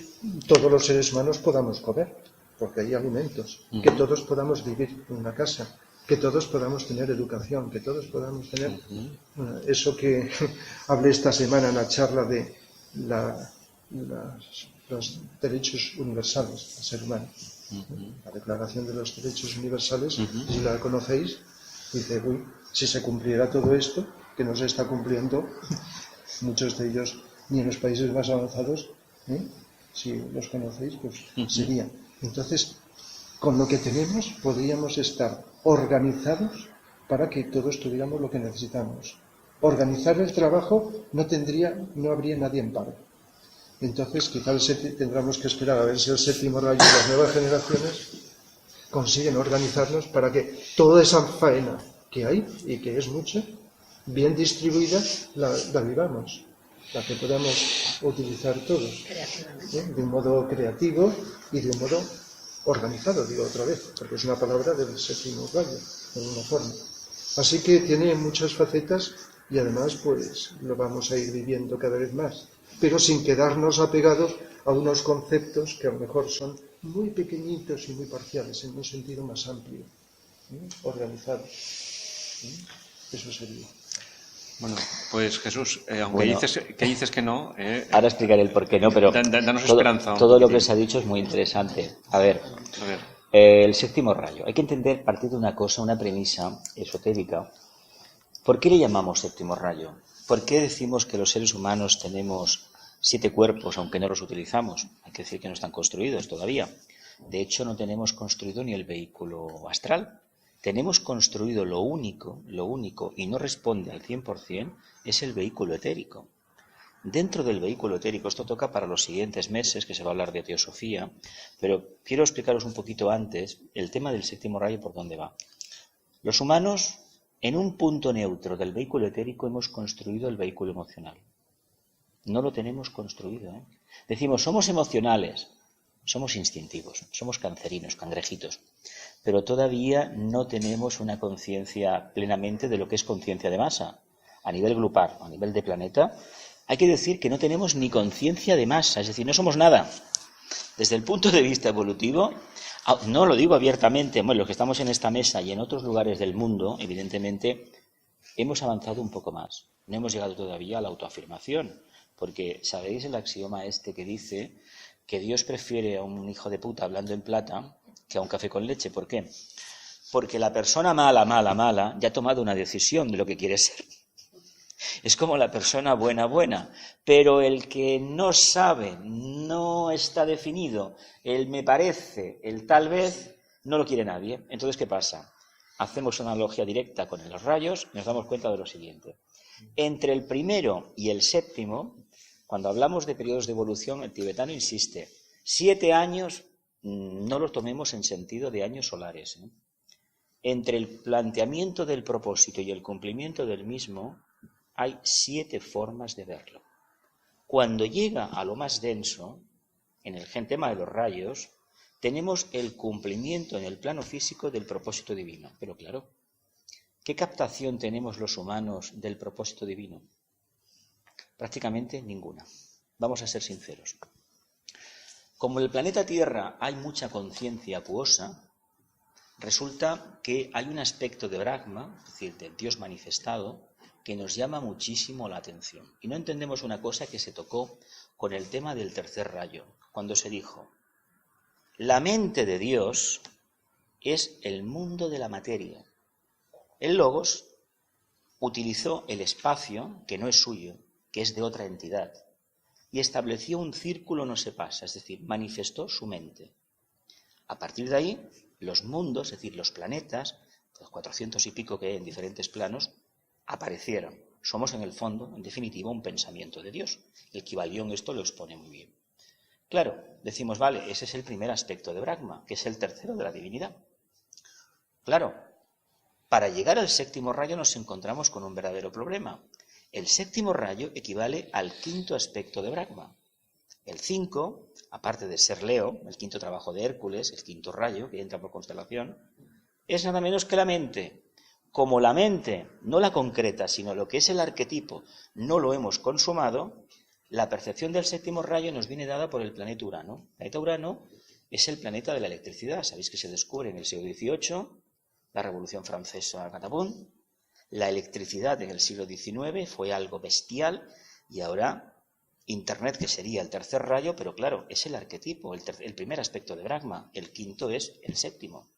todos los seres humanos podamos comer, porque hay alimentos, que todos podamos vivir en una casa, que todos podamos tener educación, que todos podamos tener eso que hablé esta semana en la charla de los derechos universales del ser humano. La Declaración de los Derechos Universales, si la conocéis, dice, si se cumpliera todo esto, que no se está cumpliendo, muchos de ellos ni en los países más avanzados, si los conocéis, pues sería. Entonces, con lo que tenemos podríamos estar organizados para que todos tuviéramos lo que necesitamos. Organizar el trabajo no habría nadie en paro. Entonces, quizá tendremos que esperar a ver si el séptimo rayo y las nuevas generaciones consiguen organizarnos para que toda esa faena que hay, y que es mucha, bien distribuida, la vivamos, la que podamos utilizar todos, de un modo creativo y de un modo organizado, digo otra vez, porque es una palabra del séptimo rayo, de alguna forma. Así que tiene muchas facetas y además pues lo vamos a ir viviendo cada vez más, pero sin quedarnos apegados a unos conceptos que a lo mejor son muy pequeñitos y muy parciales, en un sentido más amplio, organizado. Eso sería. Bueno, pues Jesús, aunque Bueno, dices que no, ahora explicaré el por qué no, pero danos esperanza. todo lo que se ha dicho es muy interesante. A ver, el séptimo rayo. Hay que entender, partir de una cosa, una premisa esotérica. ¿Por qué le llamamos séptimo rayo? ¿Por qué decimos que los seres humanos tenemos 7 cuerpos, aunque no los utilizamos? Hay que decir que no están construidos todavía. De hecho, no tenemos construido ni el vehículo astral. Tenemos construido lo único, y no responde al 100%, es el vehículo etérico. Dentro del vehículo etérico, esto toca para los siguientes meses, que se va a hablar de teosofía, pero quiero explicaros un poquito antes el tema del séptimo rayo por dónde va. Los humanos, en un punto neutro del vehículo etérico, hemos construido el vehículo emocional. No lo tenemos construido, ¿eh? Decimos, somos emocionales, somos instintivos, somos cancerinos, cangrejitos, pero todavía no tenemos una conciencia plenamente de lo que es conciencia de masa. A nivel grupal, a nivel de planeta, hay que decir que no tenemos ni conciencia de masa, es decir, no somos nada. Desde el punto de vista evolutivo, no lo digo abiertamente, bueno, los que estamos en esta mesa y en otros lugares del mundo, evidentemente, hemos avanzado un poco más. No hemos llegado todavía a la autoafirmación, porque sabéis el axioma este que dice que Dios prefiere a un hijo de puta hablando en plata que a un café con leche. ¿Por qué? Porque la persona mala, ya ha tomado una decisión de lo que quiere ser. Es como la persona buena, pero el que no sabe, no está definido, el me parece, el tal vez, no lo quiere nadie. Entonces, ¿qué pasa? Hacemos una analogía directa con los rayos y nos damos cuenta de lo siguiente. Entre el primero y el séptimo, cuando hablamos de periodos de evolución, el tibetano insiste, 7 años no los tomemos en sentido de años solares. Entre el planteamiento del propósito y el cumplimiento del mismo, hay 7 formas de verlo. Cuando llega a lo más denso, en el tema de los rayos, tenemos el cumplimiento en el plano físico del propósito divino. Pero claro, ¿qué captación tenemos los humanos del propósito divino? Prácticamente ninguna. Vamos a ser sinceros. Como en el planeta Tierra hay mucha conciencia acuosa, resulta que hay un aspecto de Brahma, es decir, del Dios manifestado, que nos llama muchísimo la atención. Y no entendemos una cosa que se tocó con el tema del tercer rayo, cuando se dijo, la mente de Dios es el mundo de la materia. El Logos utilizó el espacio, que no es suyo, que es de otra entidad, y estableció un círculo no se pasa, es decir, manifestó su mente. A partir de ahí, los mundos, es decir, los planetas, los 400 y pico que hay en diferentes planos, aparecieron. Somos en el fondo, en definitiva, un pensamiento de Dios. El Kybalión esto lo expone muy bien. Claro, decimos, vale, ese es el primer aspecto de Brahma, que es el tercero de la divinidad. Claro, para llegar al séptimo rayo nos encontramos con un verdadero problema. El séptimo rayo equivale al 5.º aspecto de Brahma. El 5, aparte de ser Leo, el 5.º trabajo de Hércules, el 5.º rayo, que entra por constelación, es nada menos que la mente. Como la mente, no la concreta, sino lo que es el arquetipo, no lo hemos consumado, la percepción del séptimo rayo nos viene dada por el planeta Urano. El planeta Urano es el planeta de la electricidad. Sabéis que se descubre en el siglo XVIII, la Revolución Francesa, catapum. La electricidad en el siglo XIX fue algo bestial y ahora Internet, que sería el tercer rayo, pero claro, es el arquetipo, el primer aspecto de Brahma, el 5.º es el séptimo.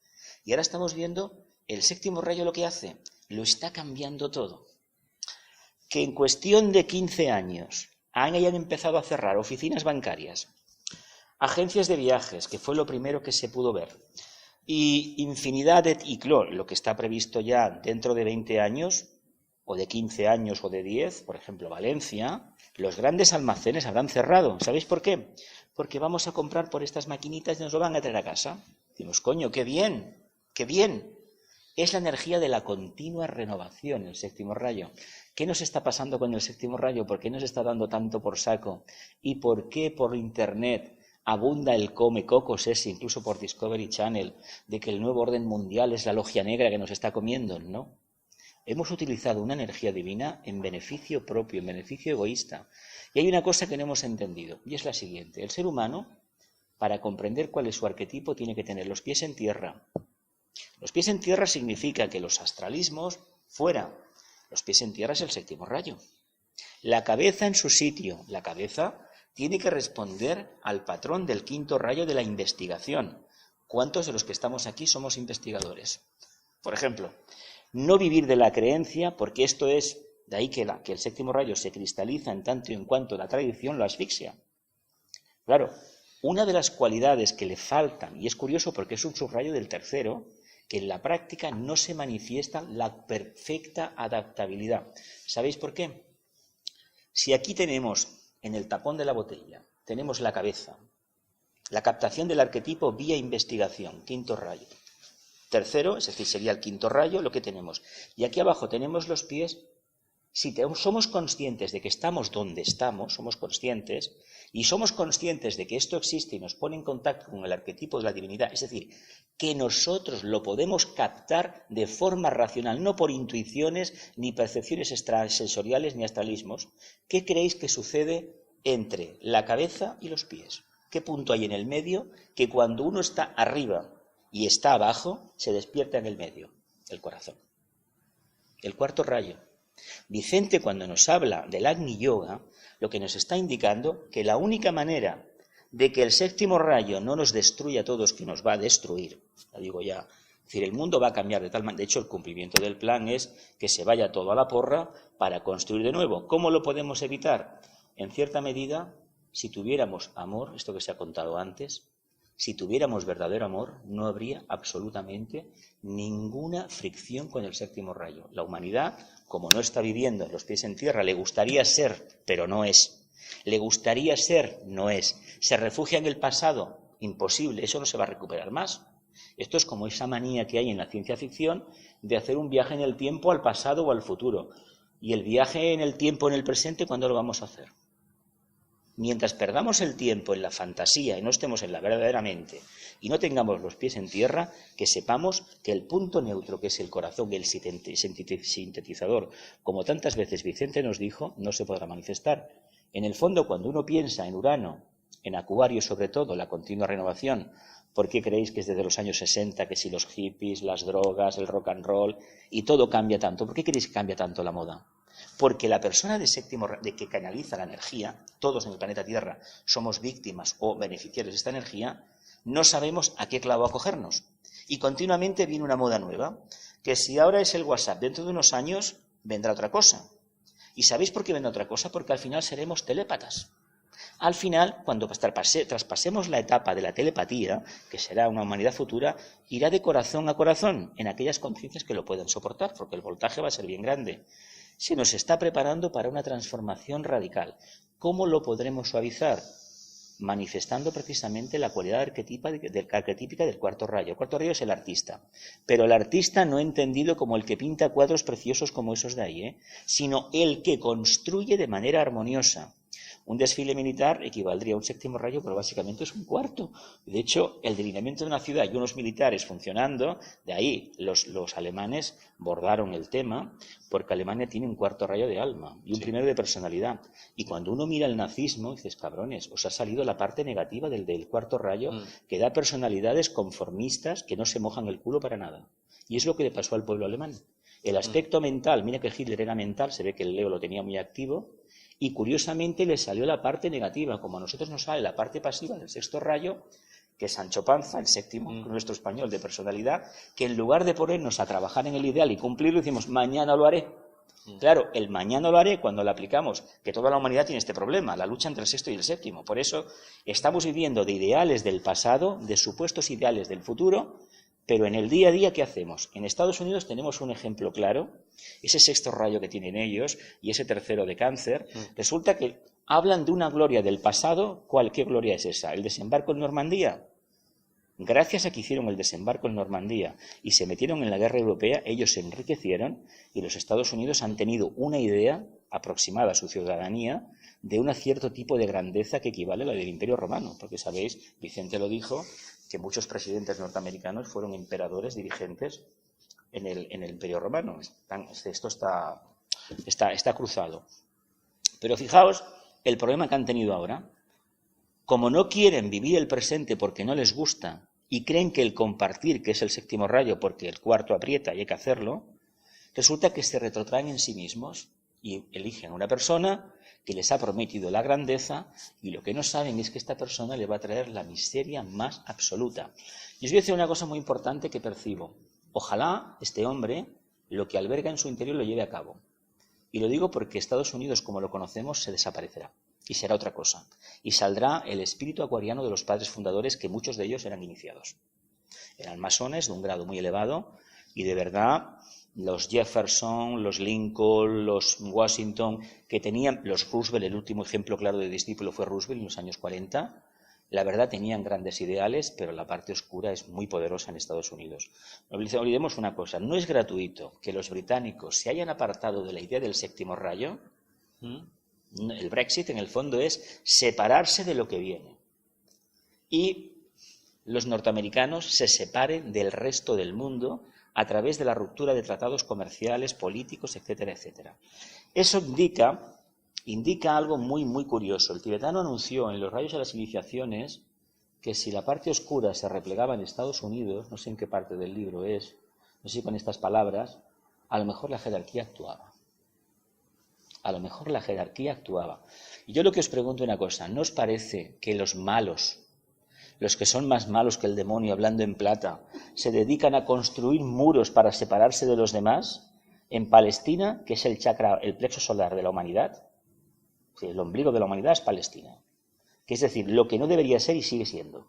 Y ahora estamos viendo el séptimo rayo lo que hace, lo está cambiando todo. Que en cuestión de 15 años hayan empezado a cerrar oficinas bancarias, agencias de viajes, que fue lo primero que se pudo ver, y infinidad y claro, lo que está previsto ya dentro de 20 años, o de 15 años o de 10, por ejemplo, Valencia, los grandes almacenes habrán cerrado. ¿Sabéis por qué? Porque vamos a comprar por estas maquinitas y nos lo van a traer a casa. Decimos, coño, qué bien, qué bien. Es la energía de la continua renovación, el séptimo rayo. ¿Qué nos está pasando con el séptimo rayo? ¿Por qué nos está dando tanto por saco? ¿Y por qué por Internet abunda el come cocos ese, incluso por Discovery Channel, de que el nuevo orden mundial es la logia negra que nos está comiendo? No. Hemos utilizado una energía divina en beneficio propio, en beneficio egoísta. Y hay una cosa que no hemos entendido, y es la siguiente. El ser humano, para comprender cuál es su arquetipo, tiene que tener los pies en tierra. Los pies en tierra significa que los astralismos, fuera. Los pies en tierra es el séptimo rayo. La cabeza en su sitio. La cabeza tiene que responder al patrón del quinto rayo de la investigación. ¿Cuántos de los que estamos aquí somos investigadores? Por ejemplo, no vivir de la creencia, porque esto es, de ahí que el séptimo rayo se cristaliza en tanto y en cuanto la tradición lo asfixia. Claro, una de las cualidades que le faltan, y es curioso porque es un subrayo del tercero, que en la práctica no se manifiesta la perfecta adaptabilidad. ¿Sabéis por qué? Si aquí tenemos, en el tapón de la botella, tenemos la cabeza, la captación del arquetipo vía investigación, quinto rayo. Tercero, es decir, sería el quinto rayo lo que tenemos. Y aquí abajo tenemos los pies. Si somos conscientes de que estamos donde estamos, somos conscientes, y somos conscientes de que esto existe y nos pone en contacto con el arquetipo de la divinidad, es decir, que nosotros lo podemos captar de forma racional, no por intuiciones, ni percepciones extrasensoriales, ni astralismos, ¿qué creéis que sucede entre la cabeza y los pies? ¿Qué punto hay en el medio que cuando uno está arriba y está abajo, se despierta en el medio? El corazón. El cuarto rayo. Vicente, cuando nos habla del Agni Yoga, lo que nos está indicando que la única manera de que el séptimo rayo no nos destruya a todos, que nos va a destruir, la digo ya, es decir, el mundo va a cambiar de tal manera, de hecho el cumplimiento del plan es que se vaya todo a la porra para construir de nuevo. ¿Cómo lo podemos evitar? En cierta medida, si tuviéramos amor, esto que se ha contado antes, si tuviéramos verdadero amor, no habría absolutamente ninguna fricción con el séptimo rayo. La humanidad, como no está viviendo los pies en tierra, le gustaría ser, pero no es. Le gustaría ser, no es. Se refugia en el pasado, imposible, eso no se va a recuperar más. Esto es como esa manía que hay en la ciencia ficción de hacer un viaje en el tiempo al pasado o al futuro. Y el viaje en el tiempo en el presente, ¿cuándo lo vamos a hacer? Mientras perdamos el tiempo en la fantasía y no estemos en la verdaderamente y no tengamos los pies en tierra, que sepamos que el punto neutro, que es el corazón, el sintetizador, como tantas veces Vicente nos dijo, no se podrá manifestar. En el fondo, cuando uno piensa en Urano, en Acuario sobre todo, la continua renovación, ¿por qué creéis que es desde los años 60 que si los hippies, las drogas, el rock and roll y todo cambia tanto? ¿Por qué creéis que cambia tanto la moda? Porque la persona de que canaliza la energía, todos en el planeta Tierra somos víctimas o beneficiarios de esta energía, no sabemos a qué clavo acogernos. Y continuamente viene una moda nueva, que si ahora es el WhatsApp, dentro de unos años vendrá otra cosa. ¿Y sabéis por qué vendrá otra cosa? Porque al final seremos telépatas. Al final, cuando traspasemos la etapa de la telepatía, que será una humanidad futura, irá de corazón a corazón en aquellas conciencias que lo puedan soportar, porque el voltaje va a ser bien grande. Se nos está preparando para una transformación radical. ¿Cómo lo podremos suavizar? Manifestando precisamente la cualidad arquetípica del cuarto rayo. El cuarto rayo es el artista, pero el artista no entendido como el que pinta cuadros preciosos como esos de ahí, sino el que construye de manera armoniosa. Un desfile militar equivaldría a un séptimo rayo, pero básicamente es un cuarto. De hecho, el delineamiento de una ciudad y unos militares funcionando, de ahí los alemanes bordaron el tema, porque Alemania tiene un cuarto rayo de alma y un primero de personalidad. Y cuando uno mira el nazismo, dices, cabrones, os ha salido la parte negativa del cuarto rayo, que da personalidades conformistas que no se mojan el culo para nada. Y es lo que le pasó al pueblo alemán. El aspecto mental, mira que Hitler era mental, se ve que el Leo lo tenía muy activo, y curiosamente le salió la parte negativa, como a nosotros nos sale la parte pasiva del sexto rayo, que es Sancho Panza, el séptimo, nuestro español de personalidad, que en lugar de ponernos a trabajar en el ideal y cumplirlo, decimos, mañana lo haré. Claro, el mañana lo haré cuando lo aplicamos, que toda la humanidad tiene este problema, la lucha entre el sexto y el séptimo. Por eso estamos viviendo de ideales del pasado, de supuestos ideales del futuro, pero en el día a día, ¿qué hacemos? En Estados Unidos tenemos un ejemplo claro, ese sexto rayo que tienen ellos y ese tercero de Cáncer. Resulta que hablan de una gloria del pasado. ¿Qué gloria es esa? ¿El desembarco en Normandía? Gracias a que hicieron el desembarco en Normandía y se metieron en la guerra europea, ellos se enriquecieron y los Estados Unidos han tenido una idea aproximada a su ciudadanía de un cierto tipo de grandeza que equivale a la del Imperio Romano. Porque sabéis, Vicente lo dijo, que muchos presidentes norteamericanos fueron emperadores dirigentes en el Imperio Romano. Esto está cruzado. Pero fijaos el problema que han tenido ahora. Como no quieren vivir el presente porque no les gusta y creen que el compartir, que es el séptimo rayo, porque el cuarto aprieta y hay que hacerlo, resulta que se retrotraen en sí mismos y eligen una persona que les ha prometido la grandeza y lo que no saben es que esta persona le va a traer la miseria más absoluta. Y os voy a decir una cosa muy importante que percibo. Ojalá este hombre lo que alberga en su interior lo lleve a cabo. Y lo digo porque Estados Unidos, como lo conocemos, se desaparecerá y será otra cosa. Y saldrá el espíritu acuariano de los padres fundadores, que muchos de ellos eran iniciados. Eran masones de un grado muy elevado y de verdad los Jefferson, los Lincoln, los Washington, que tenían, los Roosevelt, el último ejemplo claro de discípulo fue Roosevelt en los años 40, la verdad tenían grandes ideales, pero la parte oscura es muy poderosa en Estados Unidos. No olvidemos una cosa, no es gratuito que los británicos se hayan apartado de la idea del séptimo rayo. El Brexit en el fondo es separarse de lo que viene. Y los norteamericanos se separen del resto del mundo a través de la ruptura de tratados comerciales, políticos, etcétera, etcétera. Eso indica algo muy, muy curioso. El tibetano anunció en los rayos de las iniciaciones que si la parte oscura se replegaba en Estados Unidos, no sé en qué parte del libro es, no sé si con estas palabras, a lo mejor la jerarquía actuaba. A lo mejor la jerarquía actuaba. Y yo lo que os pregunto una cosa, ¿no os parece que los malos, los que son más malos que el demonio, hablando en plata, se dedican a construir muros para separarse de los demás? En Palestina, que es el chakra, el plexo solar de la humanidad, el ombligo de la humanidad es Palestina. Que es decir, lo que no debería ser y sigue siendo.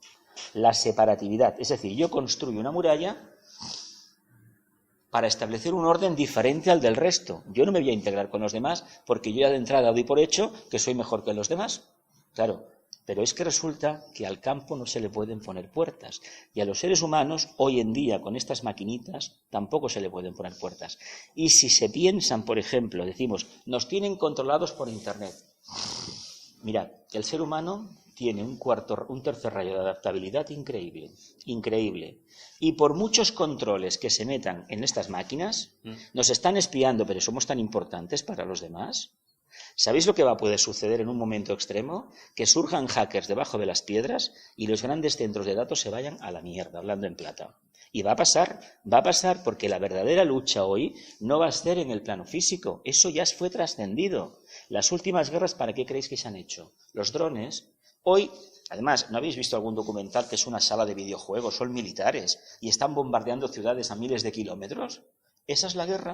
La separatividad. Es decir, yo construyo una muralla para establecer un orden diferente al del resto. Yo no me voy a integrar con los demás porque yo ya de entrada doy por hecho que soy mejor que los demás. Claro, pero es que resulta que al campo no se le pueden poner puertas. Y a los seres humanos, hoy en día, con estas maquinitas, tampoco se le pueden poner puertas. Y si se piensan, por ejemplo, decimos, nos tienen controlados por Internet. Mirad, el ser humano tiene un tercer rayo de adaptabilidad increíble, increíble. Y por muchos controles que se metan en estas máquinas, nos están espiando, pero somos tan importantes para los demás. ¿Sabéis lo que va a poder suceder en un momento extremo? Que surjan hackers debajo de las piedras y los grandes centros de datos se vayan a la mierda, hablando en plata. Y va a pasar porque la verdadera lucha hoy no va a ser en el plano físico, eso ya fue trascendido. Las últimas guerras, ¿para qué creéis que se han hecho? Los drones, hoy, además, ¿no habéis visto algún documental que es una sala de videojuegos? Son militares y están bombardeando ciudades a miles de kilómetros. Esa es la guerra.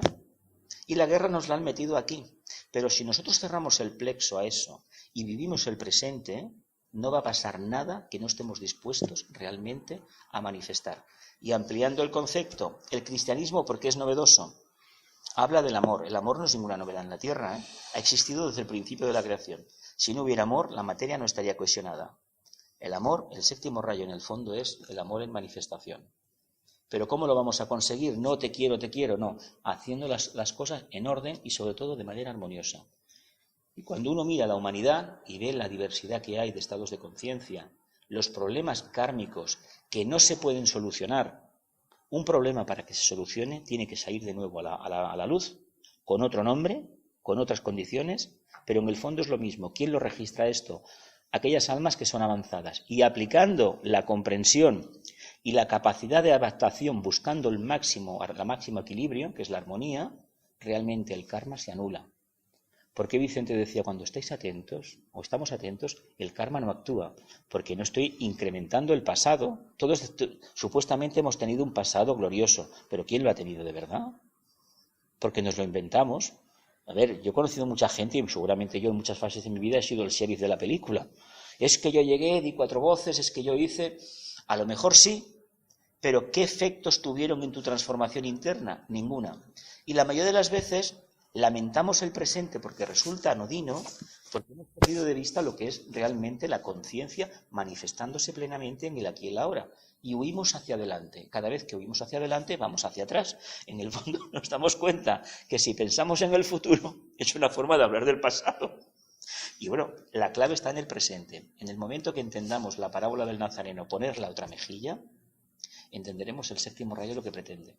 Y la guerra nos la han metido aquí. Pero si nosotros cerramos el plexo a eso y vivimos el presente, no va a pasar nada que no estemos dispuestos realmente a manifestar. Y ampliando el concepto, el cristianismo, ¿por qué es novedoso? Habla del amor. El amor no es ninguna novedad en la Tierra, ¿eh? Ha existido desde el principio de la creación. Si no hubiera amor, la materia no estaría cohesionada. El amor, el séptimo rayo en el fondo, es el amor en manifestación. Pero ¿cómo lo vamos a conseguir? No te quiero, no. Haciendo las cosas en orden y sobre todo de manera armoniosa. Y cuando uno mira a la humanidad y ve la diversidad que hay de estados de conciencia, los problemas kármicos que no se pueden solucionar, un problema para que se solucione tiene que salir de nuevo a la luz, con otro nombre, con otras condiciones, pero en el fondo es lo mismo. ¿Quién lo registra esto? Aquellas almas que son avanzadas. Y aplicando la comprensión y la capacidad de adaptación, buscando el máximo equilibrio, que es la armonía, realmente el karma se anula. ¿Por qué Vicente decía, cuando estáis atentos, o estamos atentos, el karma no actúa? Porque no estoy incrementando el pasado. Todos supuestamente hemos tenido un pasado glorioso, pero ¿quién lo ha tenido de verdad? Porque nos lo inventamos. A ver, yo he conocido mucha gente, y seguramente yo en muchas fases de mi vida he sido el sheriff de la película. Es que yo llegué, di 4 voces, es que yo hice... A lo mejor sí, pero ¿qué efectos tuvieron en tu transformación interna? Ninguna. Y la mayoría de las veces lamentamos el presente porque resulta anodino, porque hemos perdido de vista lo que es realmente la conciencia manifestándose plenamente en el aquí y el ahora. Y huimos hacia adelante. Cada vez que huimos hacia adelante, vamos hacia atrás. En el fondo nos damos cuenta que si pensamos en el futuro, es una forma de hablar del pasado. Y bueno, la clave está en el presente. En el momento que entendamos la parábola del Nazareno, poner la otra mejilla, entenderemos el séptimo rayo lo que pretende.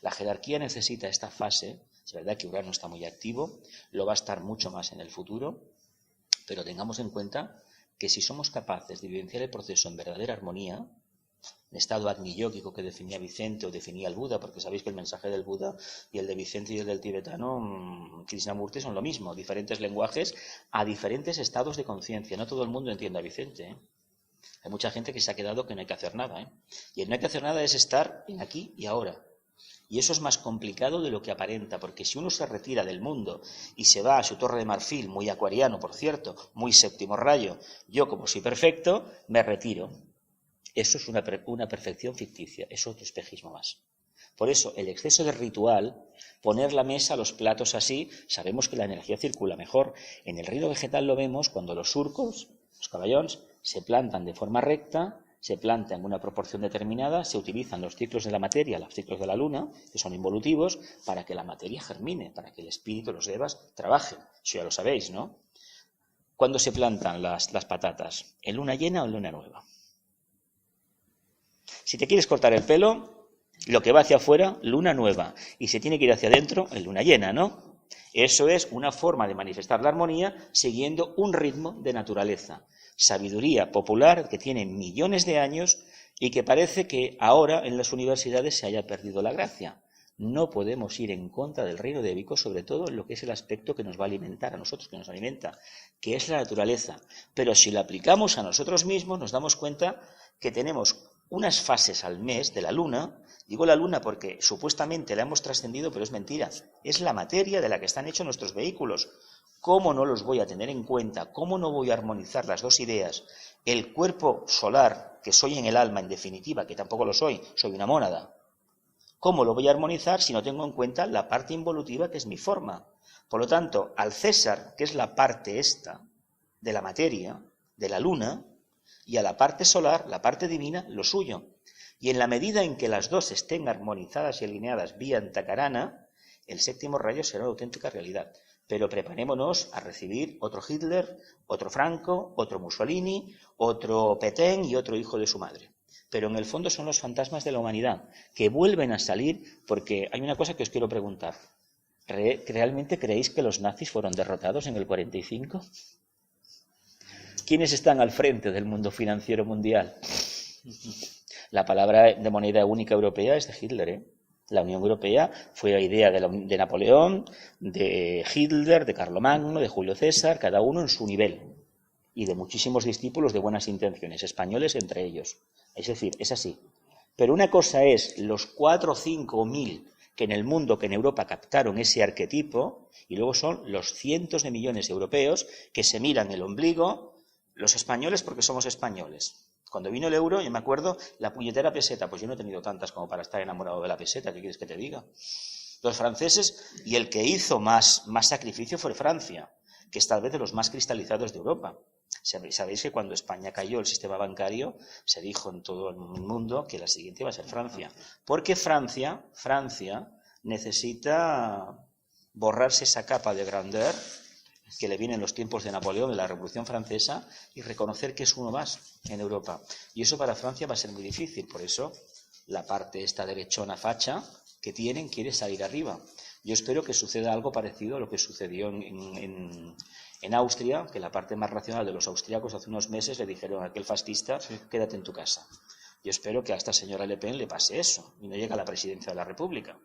La jerarquía necesita esta fase, es verdad que Urano está muy activo, lo va a estar mucho más en el futuro, pero tengamos en cuenta que si somos capaces de vivenciar el proceso en verdadera armonía, el estado agni-yógico que definía Vicente o definía el Buda, porque sabéis que el mensaje del Buda y el de Vicente y el del tibetano, Krishnamurti, son lo mismo, diferentes lenguajes a diferentes estados de conciencia. No todo el mundo entiende a Vicente, ¿eh? Hay mucha gente que se ha quedado que no hay que hacer nada, ¿eh? Y el no hay que hacer nada es estar en aquí y ahora. Y eso es más complicado de lo que aparenta, porque si uno se retira del mundo y se va a su torre de marfil, muy acuariano, por cierto, muy séptimo rayo, yo como soy perfecto, me retiro. Eso es una perfección ficticia, es otro espejismo más. Por eso, el exceso de ritual, poner la mesa, los platos así, sabemos que la energía circula mejor. En el reino vegetal lo vemos cuando los surcos, los caballons, se plantan de forma recta, se plantan en una proporción determinada, se utilizan los ciclos de la materia, los ciclos de la luna, que son involutivos, para que la materia germine, para que el espíritu, los devas, trabajen. Eso ya lo sabéis, ¿no? ¿Cuándo se plantan las patatas? ¿En luna llena o en luna nueva? Si te quieres cortar el pelo, lo que va hacia afuera, luna nueva, y se tiene que ir hacia adentro, en luna llena, ¿no? Eso es una forma de manifestar la armonía siguiendo un ritmo de naturaleza. Sabiduría popular que tiene millones de años y que parece que ahora en las universidades se haya perdido la gracia. No podemos ir en contra del reino débico, sobre todo en lo que es el aspecto que nos va a alimentar a nosotros, que nos alimenta, que es la naturaleza. Pero si lo aplicamos a nosotros mismos, nos damos cuenta que tenemos unas fases al mes de la luna. Digo la luna porque supuestamente la hemos trascendido, pero es mentira. Es la materia de la que están hechos nuestros vehículos. ¿Cómo no los voy a tener en cuenta? ¿Cómo no voy a armonizar las dos ideas? El cuerpo solar, que soy en el alma, en definitiva, que tampoco lo soy una mónada. ¿Cómo lo voy a armonizar si no tengo en cuenta la parte involutiva que es mi forma? Por lo tanto, al César, que es la parte esta de la materia, de la luna, y a la parte solar, la parte divina, lo suyo. Y en la medida en que las dos estén armonizadas y alineadas vía antacarana, el séptimo rayo será una auténtica realidad. Pero preparémonos a recibir otro Hitler, otro Franco, otro Mussolini, otro Petén y otro hijo de su madre. Pero en el fondo son los fantasmas de la humanidad que vuelven a salir, porque hay una cosa que os quiero preguntar. ¿Realmente creéis que los nazis fueron derrotados en el 45? ¿Quiénes están al frente del mundo financiero mundial? La palabra de moneda única europea es de Hitler, ¿eh? La Unión Europea fue la idea de Napoleón, de Hitler, de Carlomagno, de Julio César, cada uno en su nivel, y de muchísimos discípulos de buenas intenciones, españoles entre ellos. Es decir, es así. Pero una cosa es los 4, 5 o 1000 que en el mundo, que en Europa captaron ese arquetipo, y luego son los cientos de millones de europeos que se miran el ombligo, los españoles porque somos españoles. Cuando vino el euro, yo me acuerdo, la puñetera peseta, pues yo no he tenido tantas como para estar enamorado de la peseta, ¿qué quieres que te diga? Los franceses, y el que hizo más sacrificio fue Francia, que es tal vez de los más cristalizados de Europa. Sabéis que cuando España cayó el sistema bancario, se dijo en todo el mundo que la siguiente iba a ser Francia. Porque Francia necesita borrarse esa capa de grandeur que le viene en los tiempos de Napoleón, de la Revolución Francesa, y reconocer que es uno más en Europa. Y eso para Francia va a ser muy difícil. Por eso la parte esta derechona facha que tienen quiere salir arriba. Yo espero que suceda algo parecido a lo que sucedió en Austria, que la parte más racional de los austríacos hace unos meses le dijeron a aquel fascista, sí, quédate en tu casa. Yo espero que a esta señora Le Pen le pase eso y no llegue a la presidencia de la República.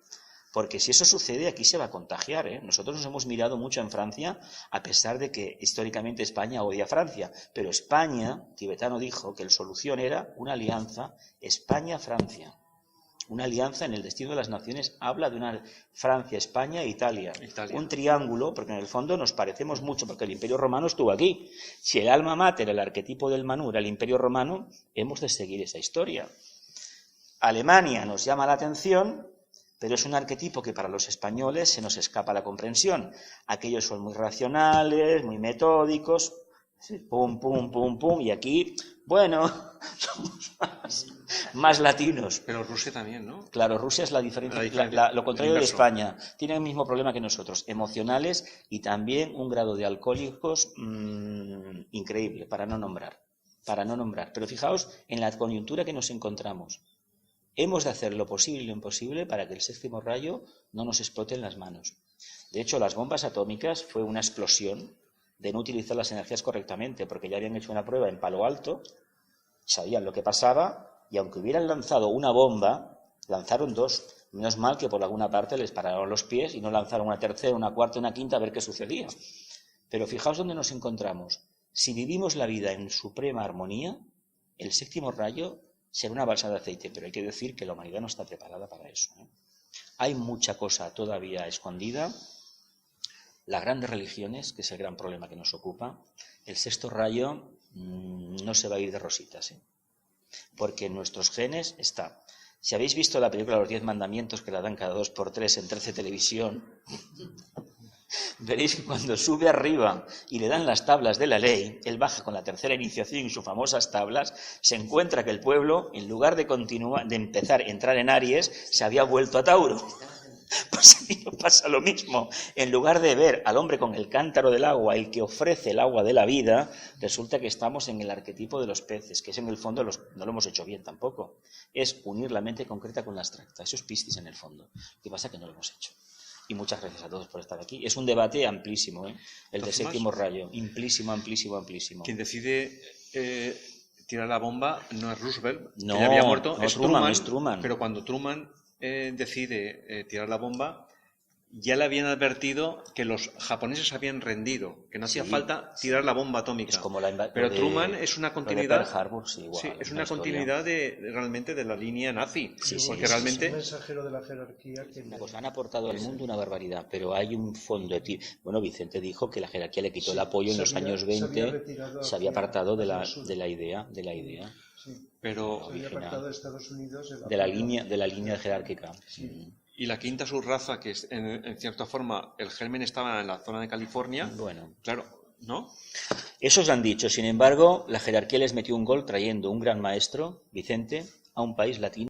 Porque si eso sucede, aquí se va a contagiar, ¿eh? Nosotros nos hemos mirado mucho en Francia, a pesar de que históricamente España odia a Francia. Pero España, Tibetano dijo que la solución era una alianza España-Francia. Una alianza en el destino de las naciones habla de una Francia, España e Italia. Un triángulo, porque en el fondo nos parecemos mucho, porque el Imperio Romano estuvo aquí. Si el alma mater, el arquetipo del Manu era el Imperio Romano, hemos de seguir esa historia. Alemania nos llama la atención, pero es un arquetipo que para los españoles se nos escapa la comprensión. Aquellos son muy racionales, muy metódicos, pum, pum, pum, pum, y aquí, bueno, somos más latinos. Pero Rusia también, ¿no? Claro, Rusia es la diferencia, lo contrario de España. Tiene el mismo problema que nosotros, emocionales y también un grado de alcohólicos increíble, para no nombrar. Pero fijaos en la coyuntura que nos encontramos. Hemos de hacer lo posible y lo imposible para que el séptimo rayo no nos explote en las manos. De hecho, las bombas atómicas fue una explosión de no utilizar las energías correctamente, porque ya habían hecho una prueba en Palo Alto, sabían lo que pasaba, Y aunque hubieran lanzado una bomba, lanzaron dos. Menos mal que por alguna parte les pararon los pies y no lanzaron una tercera, una cuarta, una quinta a ver qué sucedía. Pero fijaos dónde nos encontramos. Si vivimos la vida en suprema armonía, el séptimo rayo será una balsa de aceite, pero hay que decir que la humanidad no está preparada para eso, ¿eh? Hay mucha cosa todavía escondida. Las grandes religiones, que es el gran problema que nos ocupa, el sexto rayo no se va a ir de rositas, ¿eh? Porque en nuestros genes está. Si habéis visto la película Los 10 Mandamientos, que la dan cada 2x3 en 13 Televisión, veréis que cuando sube arriba y le dan las tablas de la ley, él baja con la tercera iniciación y sus famosas tablas, se encuentra que el pueblo, en lugar de empezar a entrar en Aries, se había vuelto a Tauro. Pues aquí no pasa lo mismo. En lugar de ver al hombre con el cántaro del agua, el que ofrece el agua de la vida, resulta que estamos en el arquetipo de los peces, que es en el fondo, no lo hemos hecho bien tampoco. Es unir la mente concreta con la abstracta. Eso es Piscis en el fondo. Lo que pasa es que no lo hemos hecho. Y muchas gracias a todos por estar aquí. Es un debate amplísimo, ¿eh? El de séptimo rayo. Amplísimo, amplísimo, amplísimo. Quien decide tirar la bomba no es Roosevelt, no, que ya había muerto, no, es Truman, es Truman. Pero cuando Truman decide tirar la bomba, ya le habían advertido que los japoneses habían rendido, que no hacía falta tirar la bomba atómica. Es como pero Truman es una continuidad. Pearl Harbor, sí, igual, sí, es una continuidad realmente de la línea nazi. Sí, porque realmente es un mensajero de la jerarquía que han aportado al mundo una barbaridad, pero hay un fondo. Bueno, Vicente dijo que la jerarquía le quitó el apoyo en los años 20, se había apartado de la idea. Sí. Pero se había apartado de Estados Unidos de la línea jerárquica. Sí. Y la quinta subraza, que es, en cierta forma, el germen estaba en la zona de California. Bueno, claro, ¿no? Esos han dicho. Sin embargo, la jerarquía les metió un gol trayendo un gran maestro, Vicente, a un país latino.